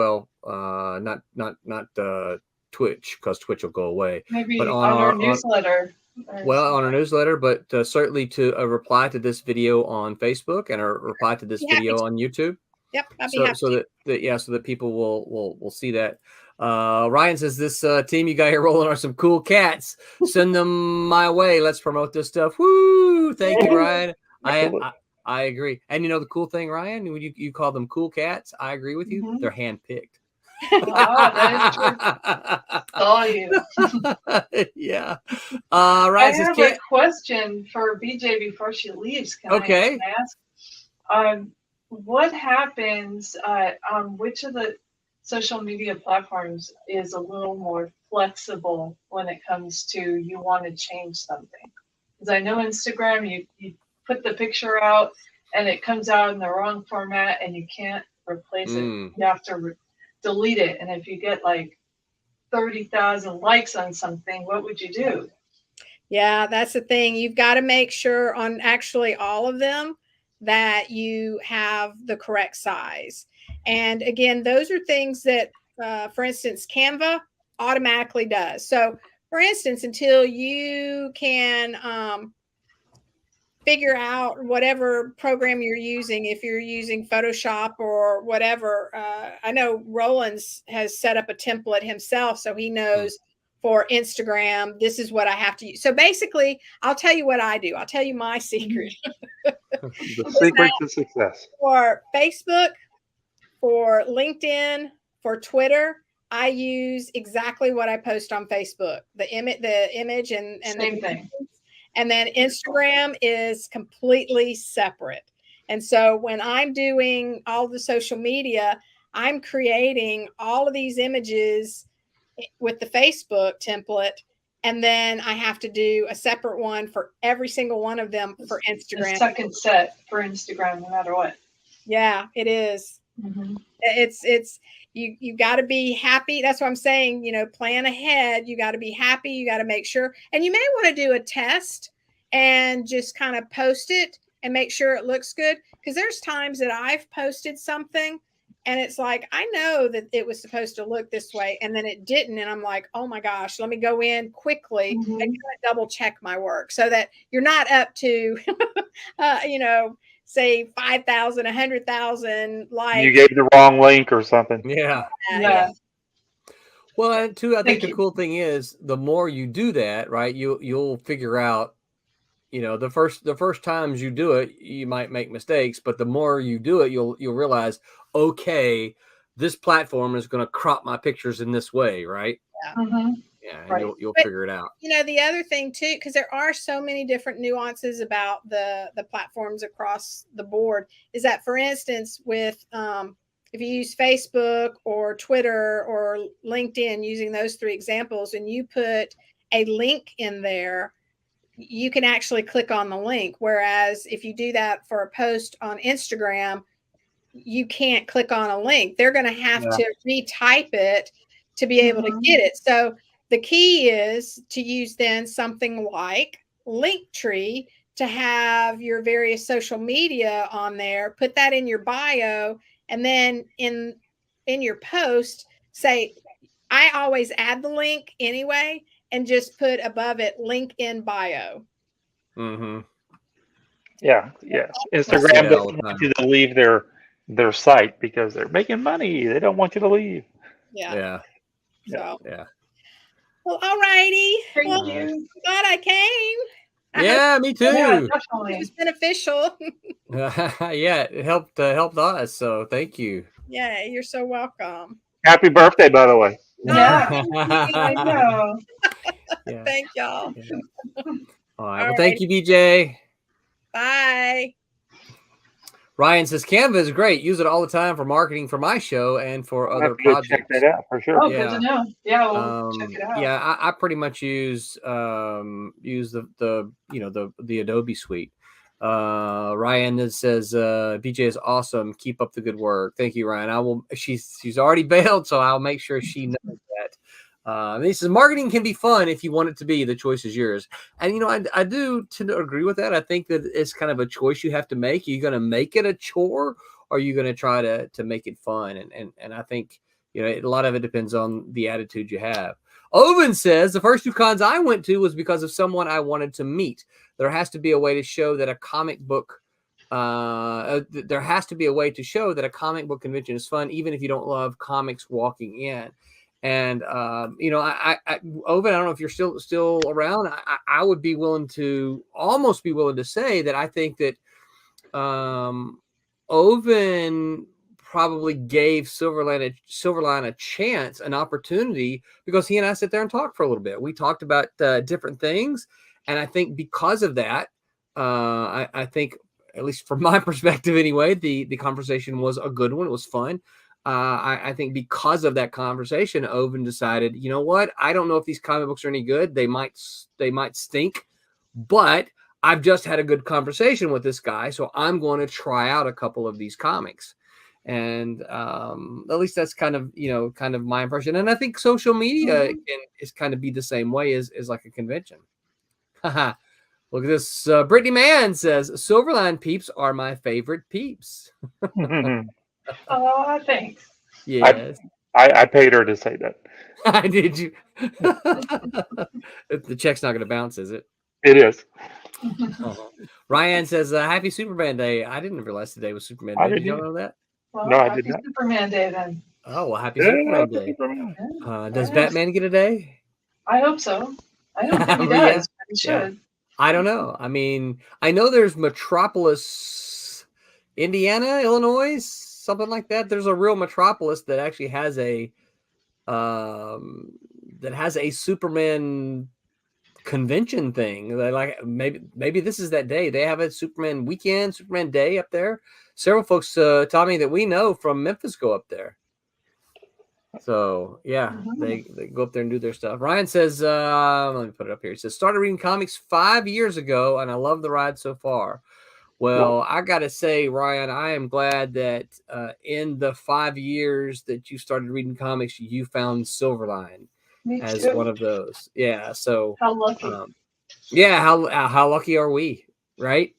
[SPEAKER 9] not Twitch, because Twitch will go away.
[SPEAKER 7] Maybe
[SPEAKER 9] but
[SPEAKER 7] on our newsletter.
[SPEAKER 9] On our newsletter, but certainly to a reply to this video on Facebook and a reply to this video on YouTube.
[SPEAKER 8] Yep, I'd be happy.
[SPEAKER 9] So that people will see that. Ryan says, this team you got here rolling are some cool cats. Send them my way. Let's promote this stuff. Woo! Thank you, Ryan. I agree. And the cool thing, Ryan, when you call them cool cats, I agree with you. Mm-hmm. They're handpicked.
[SPEAKER 7] Oh, you.
[SPEAKER 9] Yeah.
[SPEAKER 7] I have a question for BJ before she leaves. Can I ask? what happens on which of the social media platforms is a little more flexible when it comes to you want to change something? Because I know Instagram, you put the picture out and it comes out in the wrong format and you can't replace it. You have to delete it. And if you get like 30,000 likes on something, what would you do?
[SPEAKER 8] Yeah, that's the thing. You've got to make sure on actually all of them that you have the correct size. And again, those are things that, for instance, Canva automatically does. So, for instance, until you can figure out whatever program you're using, if you're using Photoshop or whatever, I know Roland's has set up a template himself, so he knows for Instagram, this is what I have to use. So basically, I'll tell you what I do. I'll tell you my secret.
[SPEAKER 6] The secret to success.
[SPEAKER 8] For Facebook, for LinkedIn, for Twitter, I use exactly what I post on Facebook. The image and
[SPEAKER 7] Same thing.
[SPEAKER 8] And then Instagram is completely separate. And so when I'm doing all the social media, I'm creating all of these images with the Facebook template. And then I have to do a separate one for every single one of them for Instagram.
[SPEAKER 7] The second set for Instagram, no matter what.
[SPEAKER 8] Yeah, it is.
[SPEAKER 7] Mm-hmm.
[SPEAKER 8] It's you got to be happy. That's what I'm saying. Plan ahead. You got to be happy. You got to make sure. And you may want to do a test and just kind of post it and make sure it looks good. Because there's times that I've posted something and it's like, I know that it was supposed to look this way and then it didn't. And I'm like, oh my gosh, let me go in quickly and kind of double check my work so that you're not up to, say 5,000, 100,000 likes.
[SPEAKER 6] You gave the wrong link or something.
[SPEAKER 9] Yeah.
[SPEAKER 7] Yeah.
[SPEAKER 9] Well, and too, I think
[SPEAKER 7] Thank
[SPEAKER 9] the
[SPEAKER 7] you.
[SPEAKER 9] cool thing is the more you do that, right, you'll figure out, the first times you do it, you might make mistakes, but the more you do it, you'll realize, okay, this platform is going to crop my pictures in this way, right?
[SPEAKER 8] Yeah.
[SPEAKER 7] Mm-hmm.
[SPEAKER 9] Yeah, and
[SPEAKER 7] Right.
[SPEAKER 9] you'll figure it out.
[SPEAKER 8] The other thing too, because there are so many different nuances about the platforms across the board, is that, for instance, with if you use Facebook or Twitter or LinkedIn, using those three examples, and you put a link in there, you can actually click on the link. Whereas if you do that for a post on Instagram, you can't click on a link. They're going to have to retype it to be able to get it. So the key is to use then something like Linktree to have your various social media on there, put that in your bio, and then in your post, say, I always add the link anyway, and just put above it, link in bio.
[SPEAKER 9] Mm-hmm.
[SPEAKER 6] Yeah, yes. Instagram doesn't want you to leave their site because they're making money. They don't want you to leave.
[SPEAKER 8] Yeah.
[SPEAKER 9] Yeah.
[SPEAKER 8] So. Well, all righty.
[SPEAKER 7] Thank you.
[SPEAKER 8] Glad I came.
[SPEAKER 9] Yeah, me too.
[SPEAKER 7] Yeah,
[SPEAKER 8] It
[SPEAKER 7] definitely.
[SPEAKER 8] was beneficial.
[SPEAKER 9] Yeah, it helped us. So thank you.
[SPEAKER 8] Yeah, you're so welcome.
[SPEAKER 6] Happy birthday, by the way.
[SPEAKER 7] Yeah, I know.
[SPEAKER 9] Yeah.
[SPEAKER 8] Thank y'all.
[SPEAKER 9] Yeah. All right. Well, thank you, BJ.
[SPEAKER 8] Bye.
[SPEAKER 9] Ryan says Canva is great. Use it all the time for marketing for my show and for
[SPEAKER 6] I'll
[SPEAKER 9] other
[SPEAKER 6] have to go
[SPEAKER 9] projects.
[SPEAKER 6] check that out for sure.
[SPEAKER 7] Oh, good to know. Yeah, we'll check it out.
[SPEAKER 9] Yeah, I pretty much use the Adobe suite. Ryan says BJ is awesome. Keep up the good work. Thank you, Ryan. I will. She's already bailed, so I'll make sure she knows that. He says marketing can be fun if you want it to be. The choice is yours. And I do tend to agree with that. I think that it's kind of a choice you have to make. Are you going to make it a chore, or are you going to try to make it fun? And I think a lot of it depends on the attitude you have. Owen says the first 2 cons I went to was because of someone I wanted to meet. There has to be a way to show that a comic book. There has to be a way to show that a comic book convention is fun, even if you don't love comics walking in. And Owen, I don't know if you're still around. I would be willing to say that I think that Owen probably gave Silverline a chance, an opportunity, because he and I sit there and talk for a little bit. We talked about different things, and I think because of that, I think at least from my perspective anyway, the conversation was a good one. It was fun. I think because of that conversation, Oven decided, you know what? I don't know if these comic books are any good. They might stink, but I've just had a good conversation with this guy, so I'm going to try out a couple of these comics. And at least that's kind of my impression. And I think social media is kind of be the same way as like a convention. Look at this. Brittany Mann says, Silverline peeps are my favorite peeps.
[SPEAKER 7] Oh, thanks.
[SPEAKER 9] Yes.
[SPEAKER 6] I paid her to say that.
[SPEAKER 9] Did you? The check's not going to bounce, is it?
[SPEAKER 6] It is.
[SPEAKER 9] Ryan says, happy Superman Day. I didn't realize today was Superman Day. Did you know that?
[SPEAKER 7] Well,
[SPEAKER 6] No, I
[SPEAKER 7] happy
[SPEAKER 6] did not.
[SPEAKER 7] Superman Day then.
[SPEAKER 9] Oh, well, happy Superman Day.
[SPEAKER 6] Superman.
[SPEAKER 9] Does Batman get a day?
[SPEAKER 7] I hope so. I don't think he
[SPEAKER 9] Yeah.
[SPEAKER 7] does, but he should.
[SPEAKER 9] I don't know. I mean, I know there's Metropolis, Indiana, Illinois, something like that. There's a real Metropolis that actually has a Superman convention thing. They like maybe this is that day. They have a Superman weekend, Superman Day up there. Several folks, Tommy, that we know from Memphis go up there. So yeah, they go up there and do their stuff. Ryan says, let me put it up here. He says, started reading comics 5 years ago, and I love the ride so far. Well, I gotta say, Ryan, I am glad that in the 5 years that you started reading comics, you found Silverline as one of those. Yeah. So
[SPEAKER 7] how lucky.
[SPEAKER 9] How lucky are we, right?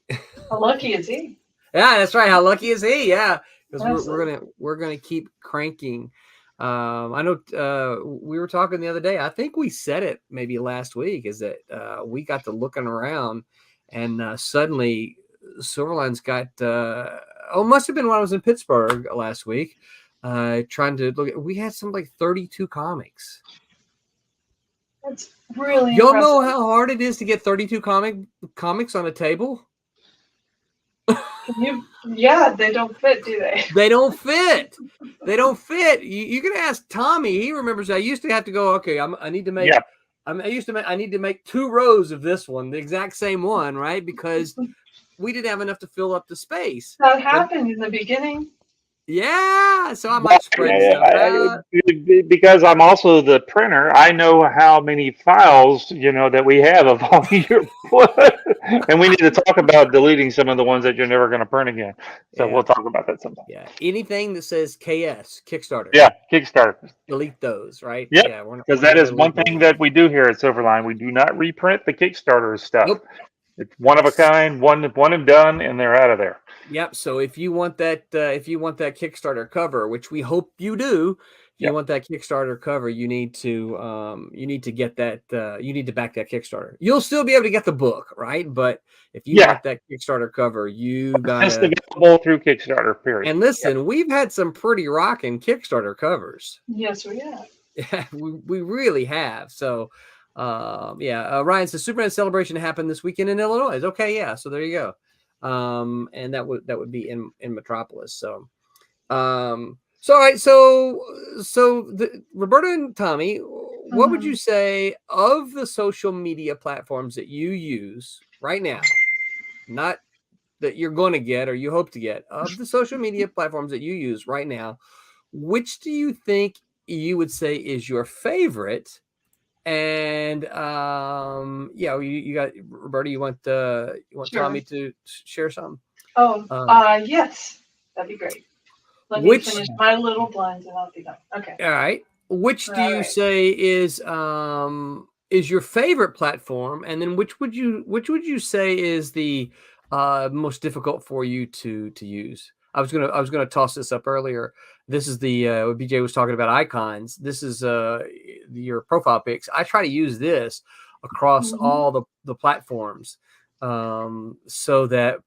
[SPEAKER 7] How lucky is he?
[SPEAKER 9] Yeah, that's right. How lucky is he? Yeah, because we're gonna keep cranking. I know we were talking the other day. I think we said it maybe last week. Is that we got to looking around, and suddenly Silverline's got. Must have been when I was in Pittsburgh last week, trying to look. We had something like 32 comics.
[SPEAKER 7] That's really.
[SPEAKER 9] Y'all
[SPEAKER 7] impressive.
[SPEAKER 9] know how hard it is to get 32 comics on a table.
[SPEAKER 7] Yeah, they don't fit, do they?
[SPEAKER 9] They don't fit. They don't fit. You can ask Tommy. He remembers. I used to have to go. Okay, I need to make. Yeah. I need to make 2 rows of this one, the exact same one, right? Because we didn't have enough to fill up the space.
[SPEAKER 7] That happened in the beginning.
[SPEAKER 9] Yeah, so I might spread stuff out.
[SPEAKER 6] Because I'm also the printer, I know how many files that we have of all your and we need to talk about deleting some of the ones that you're never going to print again. So we'll talk about that sometime.
[SPEAKER 9] Yeah, anything that says KS Kickstarter.
[SPEAKER 6] Yeah, Kickstarter.
[SPEAKER 9] Delete those, right?
[SPEAKER 6] Yep.
[SPEAKER 9] Yeah,
[SPEAKER 6] because that is one thing that we do here at Silverline. We do not reprint the Kickstarter stuff. Nope. It's one of a kind, one and done, and they're out of there.
[SPEAKER 9] Yep. So if you want that Kickstarter cover, which we hope you do, if you want that Kickstarter cover, you need to get that. You need to back that Kickstarter. You'll still be able to get the book, right? But if you want that Kickstarter cover, you got
[SPEAKER 6] it's available through Kickstarter. Period.
[SPEAKER 9] And listen, we've had some pretty rocking Kickstarter covers.
[SPEAKER 7] Yes, we have.
[SPEAKER 9] Yeah, we really have. So. Ryan says Superman Celebration happened this weekend in Illinois. Okay, yeah. So there you go. And that would be in Metropolis. So, all right. So Roberta and Tommy, what would you say of the social media platforms that you use right now? Not that you're going to get or you hope to get, of the social media platforms that you use right now, which do you think you would say is your favorite? And you got Roberta. You want sure. Tommy to share something?
[SPEAKER 7] Yes, that'd be great. Let me finish my little blend and I'll be done. Okay.
[SPEAKER 9] All right. Which do you say is your favorite platform, and then which would you say is the most difficult for you to use? I was gonna toss this up earlier. This is the what BJ was talking about, icons. This is your profile pics. I try to use this across all the platforms, so that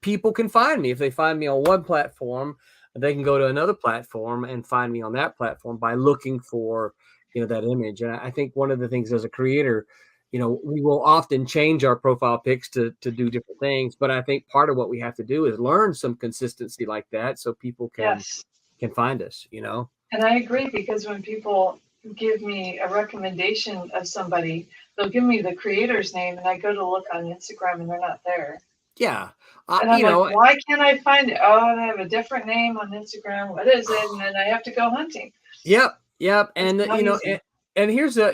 [SPEAKER 9] people can find me. If they find me on one platform, they can go to another platform and find me on that platform by looking for that image. And I think one of the things as a creator, we will often change our profile pics to do different things, but I think part of what we have to do is learn some consistency like that so people can find us,
[SPEAKER 7] And I agree, because when people give me a recommendation of somebody, they'll give me the creator's name, and I go to look on Instagram, and they're not there.
[SPEAKER 9] Yeah.
[SPEAKER 7] And I'm like, why can't I find it? Oh, they have a different name on Instagram. What is it? And then I have to go hunting.
[SPEAKER 9] Yep. And
[SPEAKER 7] It's not
[SPEAKER 9] you know,
[SPEAKER 7] easy.
[SPEAKER 9] and here's a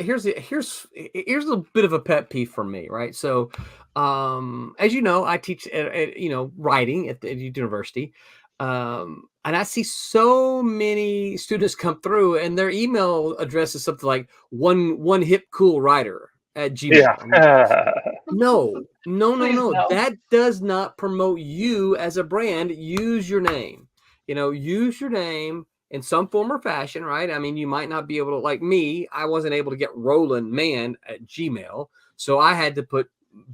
[SPEAKER 9] bit of a pet peeve for me, right? So, as you know, I teach writing at the university, and I see so many students come through, and their email address is something like one hip cool writer at Gmail.
[SPEAKER 6] Yeah.
[SPEAKER 9] No.
[SPEAKER 7] No.
[SPEAKER 9] That does not promote you as a brand. Use your name. Use your name in some form or fashion, right? I mean, you might not be able to, like me, I wasn't able to get Roland Man at Gmail. So I had to put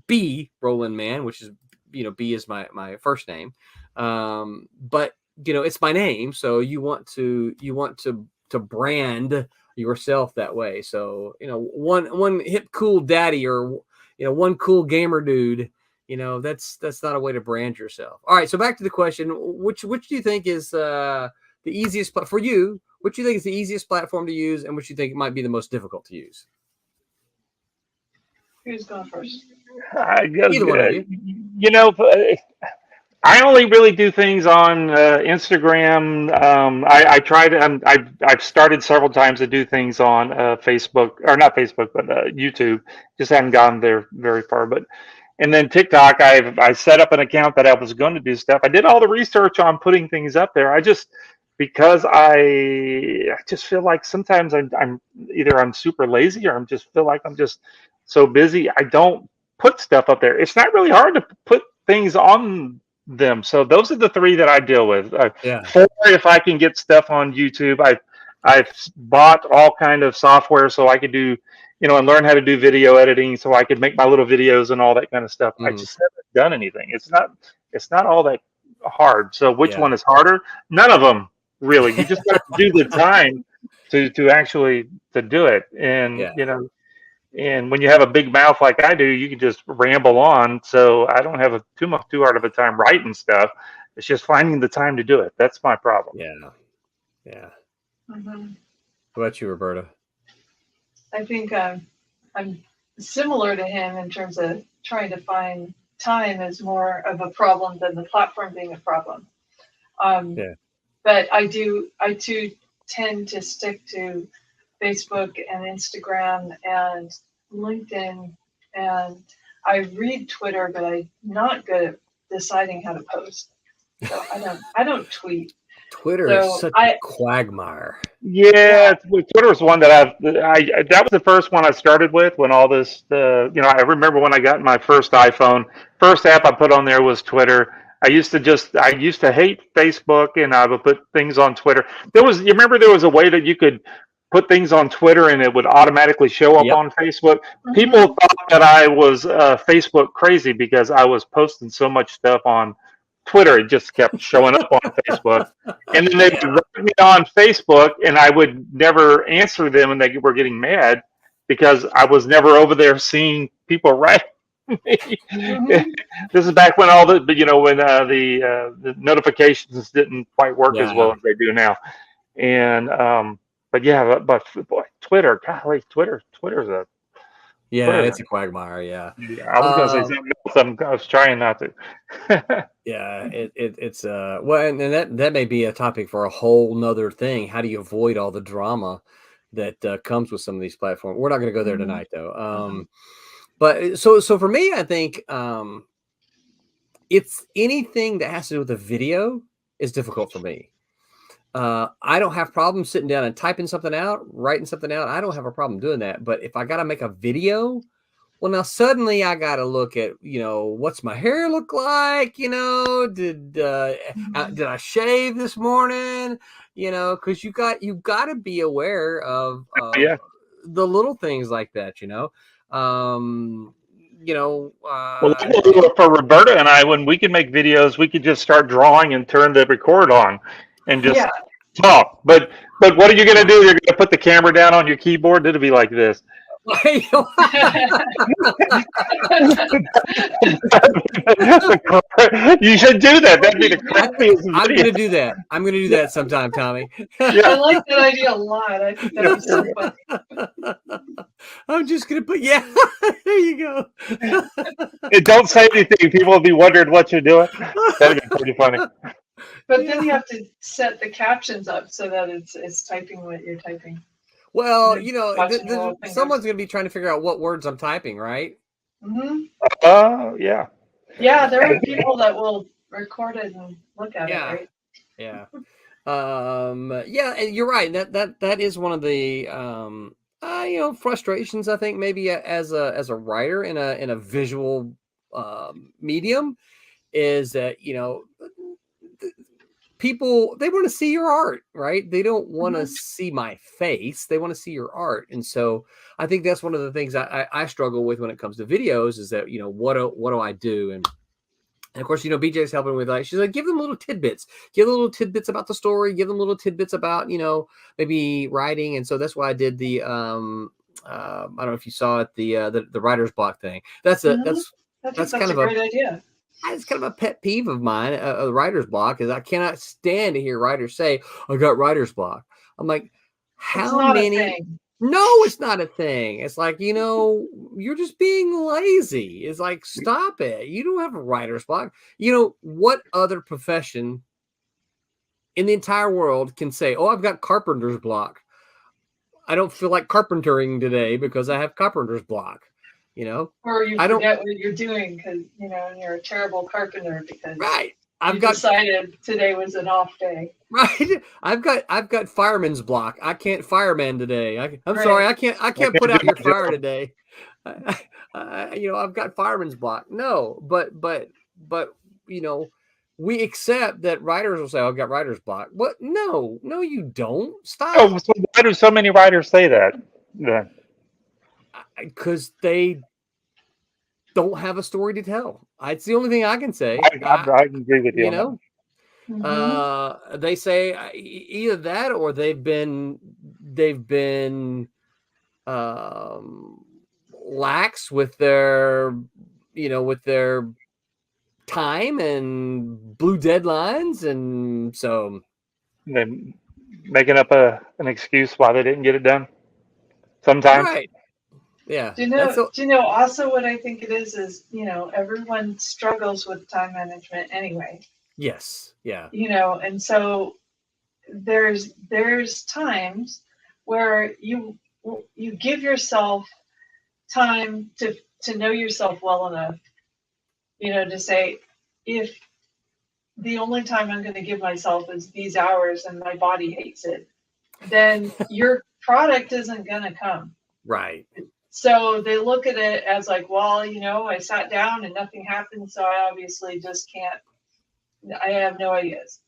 [SPEAKER 9] B Roland Man, which is, B is my first name. But it's my name. So you want to brand yourself that way. So, one hip cool daddy or, one cool gamer dude, that's not a way to brand yourself. All right. So back to the question, which do you think is the easiest for you? What do you think is the easiest platform to use, and which you think might be the most difficult to use?
[SPEAKER 7] Who's going first?
[SPEAKER 9] Either one of you.
[SPEAKER 6] I only really do things on Instagram. I tried. I've started several times to do things on Facebook, or not Facebook, but YouTube. Just haven't gotten there very far. And then TikTok, I set up an account that I was going to do stuff. I did all the research on putting things up there. Because I just feel like sometimes I'm either super lazy, or feel like I'm just so busy. I don't put stuff up there. It's not really hard to put things on them. So those are the three that I deal with. Four, if I can get stuff on YouTube. I've bought all kind of software so I could do, and learn how to do video editing, so I could make my little videos and all that kind of stuff. I just haven't done anything. It's not all that hard. So which one is harder? None of them, really. You just got to do the time to actually to do it. And and when you have a big mouth like I do, you can just ramble on. So I don't have too hard of a time writing stuff. It's just finding the time to do it. That's my problem.
[SPEAKER 9] Yeah.
[SPEAKER 7] Mm-hmm.
[SPEAKER 9] How about you, Roberta?
[SPEAKER 7] I think I'm similar to him in terms of trying to find time is more of a problem than the platform being a problem. But I too tend to stick to Facebook and Instagram and LinkedIn, and I read Twitter, but I'm not good at deciding how to post. So I don't tweet.
[SPEAKER 9] Twitter is such a quagmire.
[SPEAKER 6] Yeah, Twitter is one that that was the first one I started with when all this, I remember when I got my first iPhone, first app I put on there was Twitter. I used to hate Facebook, and I would put things on Twitter. You remember there was a way that you could put things on Twitter and it would automatically show up on Facebook.
[SPEAKER 7] Mm-hmm.
[SPEAKER 6] People thought that I was Facebook crazy because I was posting so much stuff on Twitter. It just kept showing up on Facebook. And then they would write me on Facebook, and I would never answer them, and they were getting mad because I was never over there seeing people write me. Mm-hmm. This is back when when the notifications didn't quite work as well as they do now. And but boy, Twitter, golly, Twitter's a
[SPEAKER 9] it's a quagmire. Yeah,
[SPEAKER 6] I was going to say something else. I was trying not to.
[SPEAKER 9] It's and that may be a topic for a whole nother thing. How do you avoid all the drama that comes with some of these platforms? We're not going to go there tonight, though. But so for me, I think it's anything that has to do with a video is difficult for me. I don't have problems sitting down and typing something out, writing something out. I don't have a problem doing that. But if I got to make a video, well, now suddenly I got to look at, what's my hair look like? Did I shave this morning? Because you got to be aware of the little things like that.
[SPEAKER 6] For Roberta and I, when we could make videos, we could just start drawing and turn the record on and just talk. But what are you going to do? You're going to put the camera down on your keyboard? It'll be like this. You should do that. That'd be the crappiest
[SPEAKER 9] I'm
[SPEAKER 6] video.
[SPEAKER 9] going to do that. I'm going to do that sometime, Tommy.
[SPEAKER 7] I like that idea a lot. I think that was so funny.
[SPEAKER 9] I'm just going to put, there you go.
[SPEAKER 6] And don't say anything. People will be wondering what you're doing. That'd be pretty funny.
[SPEAKER 7] But then you have to set the captions up so that it's typing what you're typing.
[SPEAKER 9] Well,
[SPEAKER 7] Watching
[SPEAKER 9] someone's going to be trying to figure out what words I'm typing, right?
[SPEAKER 7] Mm-hmm.
[SPEAKER 6] Yeah.
[SPEAKER 7] Yeah, there are people that will record it and look at it, right?
[SPEAKER 9] Yeah. And you're right. That is one of the frustrations, I think, maybe as a writer in a visual medium, is that people, they want to see your art, right? They don't want to see my face. They want to see your art. And so I think that's one of the things I struggle with when it comes to videos, is that, what do I do? And of course, BJ's helping with, she's like, give them little tidbits, about the story, give them little tidbits about, maybe writing. And so that's why I did the, I don't know if you saw it, the writer's block thing. That's kind of
[SPEAKER 7] a great idea.
[SPEAKER 9] It's kind of a pet peeve of mine, a writer's block, is I cannot stand to hear writers say, I got writer's block. I'm like, how many? No, it's not a thing. It's like, you're just being lazy. It's like, stop it. You don't have a writer's block. What other profession in the entire world can say, oh, I've got carpenter's block. I don't feel like carpentering today because I have carpenter's block.
[SPEAKER 7] Or you forget what you're doing because you're a terrible carpenter because
[SPEAKER 9] I've
[SPEAKER 7] decided today was an off day.
[SPEAKER 9] Right. I've got fireman's block. I can't fireman today. I'm sorry. I can't put out your fire today. I've got fireman's block. No, but we accept that writers will say, "Oh, I've got writer's block." What? No, you don't. Stop.
[SPEAKER 6] Oh, so why do so many writers say that? Yeah.
[SPEAKER 9] Because they don't have a story to tell. It's the only thing I can say.
[SPEAKER 6] I agree with you.
[SPEAKER 9] They say either that or they've been lax with their time and blue deadlines, and so
[SPEAKER 6] they're making up an excuse why they didn't get it done. Sometimes,
[SPEAKER 9] right? Yeah.
[SPEAKER 7] Do you know also what I think it is everyone struggles with time management anyway.
[SPEAKER 9] Yes. Yeah.
[SPEAKER 7] And so there's times where you give yourself time to know yourself well enough, to say, if the only time I'm going to give myself is these hours and my body hates it, then your product isn't going to come.
[SPEAKER 9] Right.
[SPEAKER 7] So they look at it as like, well, I sat down and nothing happened, so I obviously just can't. I have no ideas.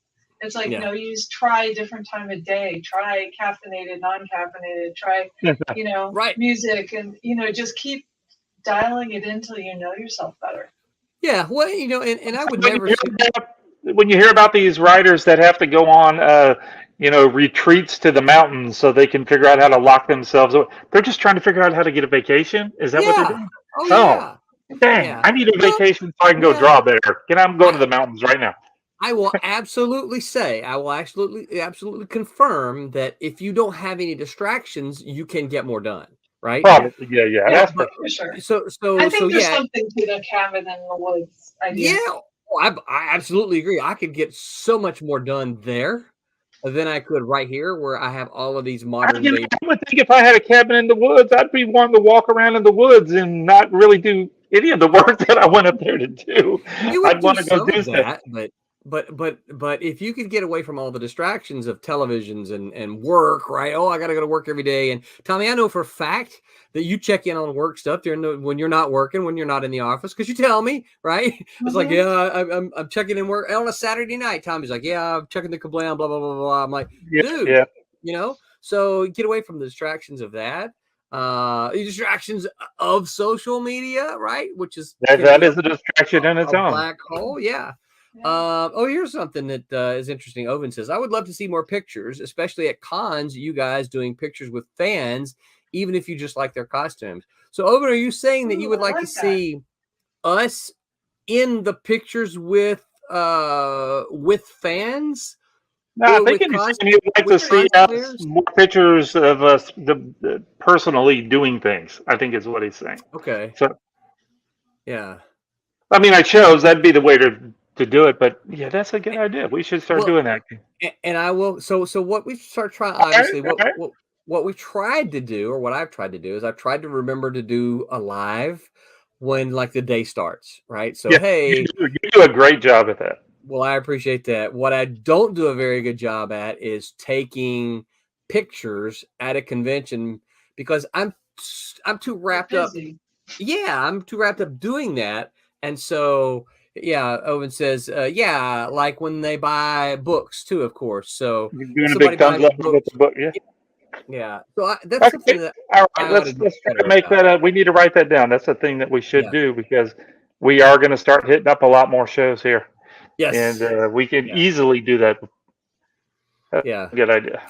[SPEAKER 7] It's like, no, you just try a different time of day. Try caffeinated, non-caffeinated. Try, music, and just keep dialing it until you know yourself better.
[SPEAKER 9] Yeah, well, and I would never.
[SPEAKER 6] When you hear about these writers that have to go on, retreats to the mountains so they can figure out how to lock themselves away. They're just trying to figure out how to get a vacation. Is that what they're doing?
[SPEAKER 9] Oh,
[SPEAKER 6] dang! Yeah. I need a vacation so I can go draw better. I'm going to the mountains right now.
[SPEAKER 9] I will absolutely say, I will absolutely confirm that if you don't have any distractions, you can get more done. Right?
[SPEAKER 6] Probably, yeah. That's
[SPEAKER 7] for sure.
[SPEAKER 9] So
[SPEAKER 7] I think there's something to the cabin in the woods idea.
[SPEAKER 9] Yeah, I absolutely agree. I could get so much more done there than I could right here, where I have all of these modern day.
[SPEAKER 6] I would think if I had a cabin in the woods, I'd be wanting to walk around in the woods and not really do any of the work that I went up there to do. I'd want to go do that,
[SPEAKER 9] but if you could get away from all the distractions of televisions and work, right? Oh, I got to go to work every day. And Tommy, I know for a fact that you check in on work stuff when you're not working, when you're not in the office, because you tell me, right? It's like, I'm checking in work on a Saturday night. Tommy's like, I'm checking the Kablam, blah, blah, blah, blah. I'm like, dude, so get away from the distractions of that. Distractions of social media, right? Which is
[SPEAKER 6] that is a distraction in its own.
[SPEAKER 9] Black hole, yeah. Here's something that is interesting. Oven says, I would love to see more pictures, especially at cons, you guys doing pictures with fans, even if you just like their costumes. So, Owen, are you saying that you would like to see us in the pictures with fans?
[SPEAKER 6] No, I think you'd like to see us more pictures of us personally doing things, I think is what he's saying.
[SPEAKER 9] Okay.
[SPEAKER 6] So,
[SPEAKER 9] yeah.
[SPEAKER 6] I mean, I chose that'd be the way to do it, but yeah, that's a good idea. We should start doing that.
[SPEAKER 9] And I will. So what we start trying, obviously, what we tried to do, or what I've tried to do, is I've tried to remember to do a live when like the day starts, right? So,
[SPEAKER 6] yeah,
[SPEAKER 9] hey,
[SPEAKER 6] you do a great job at that.
[SPEAKER 9] Well, I appreciate that. What I don't do a very good job at is taking pictures at a convention because I'm too wrapped up. Yeah, I'm too wrapped up doing that. And so, yeah, Owen says, yeah, like when they buy books too, of course. So
[SPEAKER 6] you're doing a big thumbs up with the book, yeah.
[SPEAKER 9] Yeah, so that's something that.
[SPEAKER 6] All right, let's try to make that up. We need to write that down. That's the thing that we should do because we are going to start hitting up a lot more shows here.
[SPEAKER 9] Yes,
[SPEAKER 6] and we can easily do that. That's
[SPEAKER 9] a
[SPEAKER 6] good idea.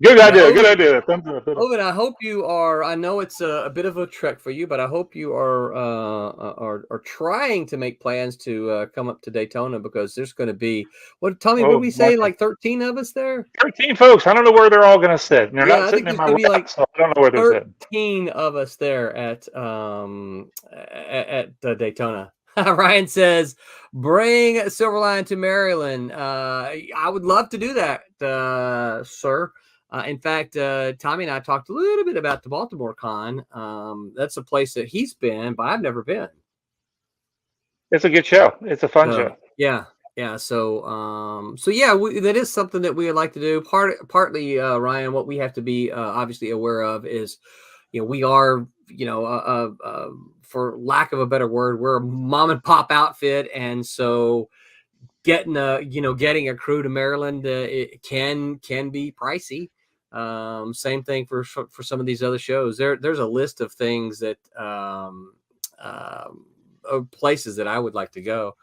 [SPEAKER 6] Good idea. Good idea. Thumbs up.
[SPEAKER 9] Owen, I hope you are. I know it's a bit of a trek for you, but I hope you are trying to make plans to come up to Daytona because there's going to be what? Tommy, what did we say? Like 13 of us there.
[SPEAKER 6] 13 folks. I don't know where they're all going to sit. They're not sitting in my lap, so I don't know where they're sitting.
[SPEAKER 9] 13 of us there at Daytona. Ryan says, "Bring Silverline to Maryland." I would love to do that, sir. In fact, Tommy and I talked a little bit about the Baltimore Con. That's a place that he's been, but I've never been.
[SPEAKER 6] It's a good show. It's a fun show.
[SPEAKER 9] Yeah. So yeah, that is something that we would like to do. Partly, Ryan, what we have to be obviously aware of is, we are, for lack of a better word, we're a mom and pop outfit, and so getting a crew to Maryland it can be pricey. Same thing for some of these other shows. There's a list of things that places that I would like to go.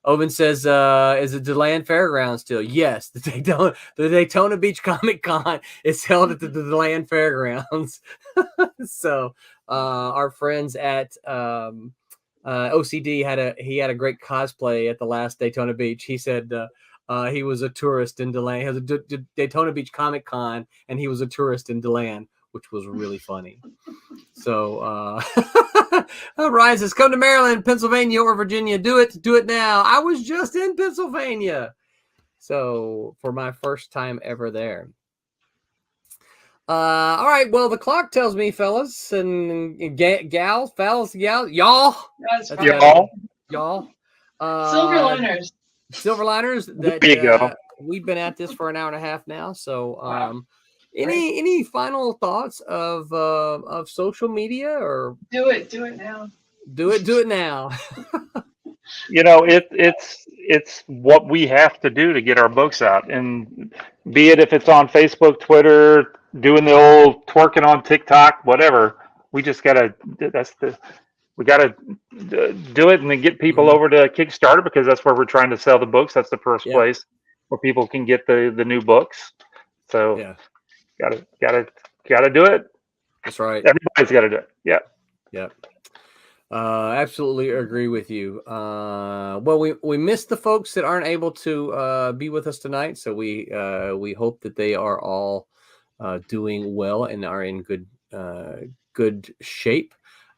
[SPEAKER 9] Owen says, is it DeLand Fairgrounds still? Yes, the Daytona Beach Comic Con is held at the DeLand Fairgrounds. So our friends at OCD had a great cosplay at the last Daytona Beach. He said he was a tourist in DeLand. He has a Daytona Beach Comic Con, and he was a tourist in DeLand, which was really funny. So Ryan says, "Come to Maryland, Pennsylvania, or Virginia. Do it now." I was just in Pennsylvania, so for my first time ever there. All right. Well, the clock tells me, fellas and gals, y'all. Y'all. Silverliners. That
[SPEAKER 6] there you go.
[SPEAKER 9] We've been at this for an hour and a half now. So, any final thoughts of social media or
[SPEAKER 7] do it now.
[SPEAKER 9] Do it now.
[SPEAKER 6] It's what we have to do to get our books out, and be it if it's on Facebook, Twitter, doing the old twerking on TikTok, whatever. We just gotta. We gotta do it and then get people over to Kickstarter because that's where we're trying to sell the books. That's the first place where people can get the new books. So gotta do it.
[SPEAKER 9] That's right.
[SPEAKER 6] Everybody's got to do it. Yeah.
[SPEAKER 9] Yep. Absolutely agree with you. Well, we missed the folks that aren't able to be with us tonight, so we hope that they are all doing well and are in good shape.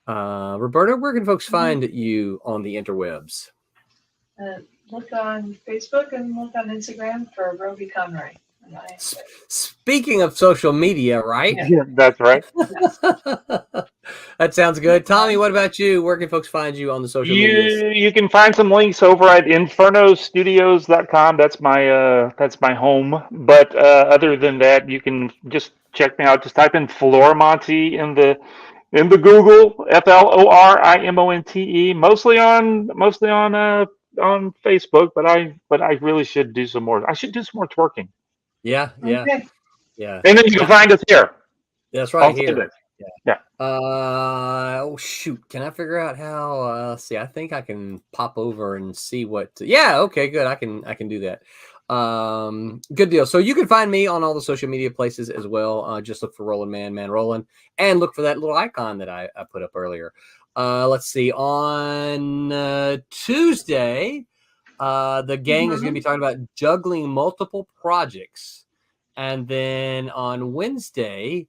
[SPEAKER 9] Roberta, where can folks find you on the interwebs?
[SPEAKER 7] Look on Facebook and look on Instagram for Roby Conroy.
[SPEAKER 9] Speaking of social media, right?
[SPEAKER 6] Yeah, that's right.
[SPEAKER 9] That sounds good. Tommy, what about you? Where can folks find you on the social media?
[SPEAKER 6] You can find some links over at infernostudios.com. That's my home. But other than that, you can just check me out. Just type in Florimonte in the Google, FLORIMONTE. Mostly on Facebook, but I really should do some more. I should do some more twerking.
[SPEAKER 9] Yeah.
[SPEAKER 7] Okay.
[SPEAKER 9] Yeah.
[SPEAKER 6] And then you can find us here.
[SPEAKER 9] That's right here.
[SPEAKER 6] Yeah.
[SPEAKER 9] Oh shoot! Can I figure out how? See, I think I can pop over and see what. Yeah. Okay. Good. I can do that. Good deal. So you can find me on all the social media places as well. Just look for Roland Man Roland, and look for that little icon that I put up earlier. Let's see. On Tuesday, the gang is going to be talking about juggling multiple projects. And then on Wednesday,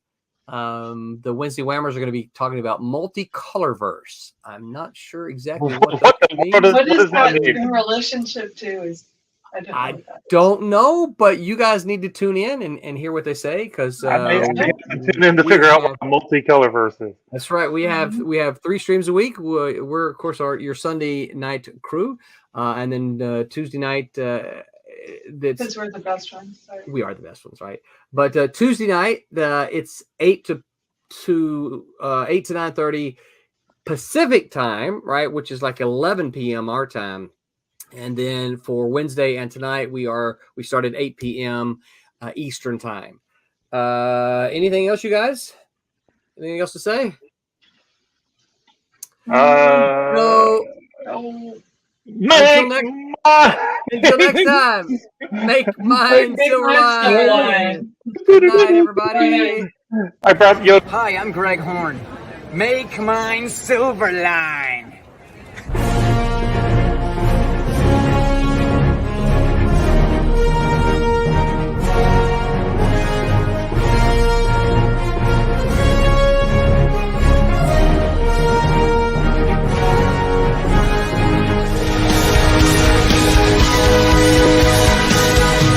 [SPEAKER 9] the Wednesday Whammers are going to be talking about multicolorverse. I'm not sure exactly what that means.
[SPEAKER 7] What is that in relationship to?
[SPEAKER 9] I don't know, but you guys need to tune in and hear what they say, because
[SPEAKER 6] I have to tune in to figure out what a multicolor verse is.
[SPEAKER 9] That's right. We have 3 streams a week. We're of course your Sunday night crew, and then Tuesday night.
[SPEAKER 7] Because we're the best ones. Sorry.
[SPEAKER 9] We are the best ones, right? But Tuesday night, it's 8 to 9:30 Pacific time, right? Which is like 11 p.m. our time. And then for Wednesday and tonight, we start at 8 p.m. Eastern time. Anything else, you guys? Anything else to say?
[SPEAKER 6] No.
[SPEAKER 9] Until next time, make mine Silverline. Good night, everybody.
[SPEAKER 6] I brought you.
[SPEAKER 10] Hi, I'm Greg Horn. Make mine Silverline.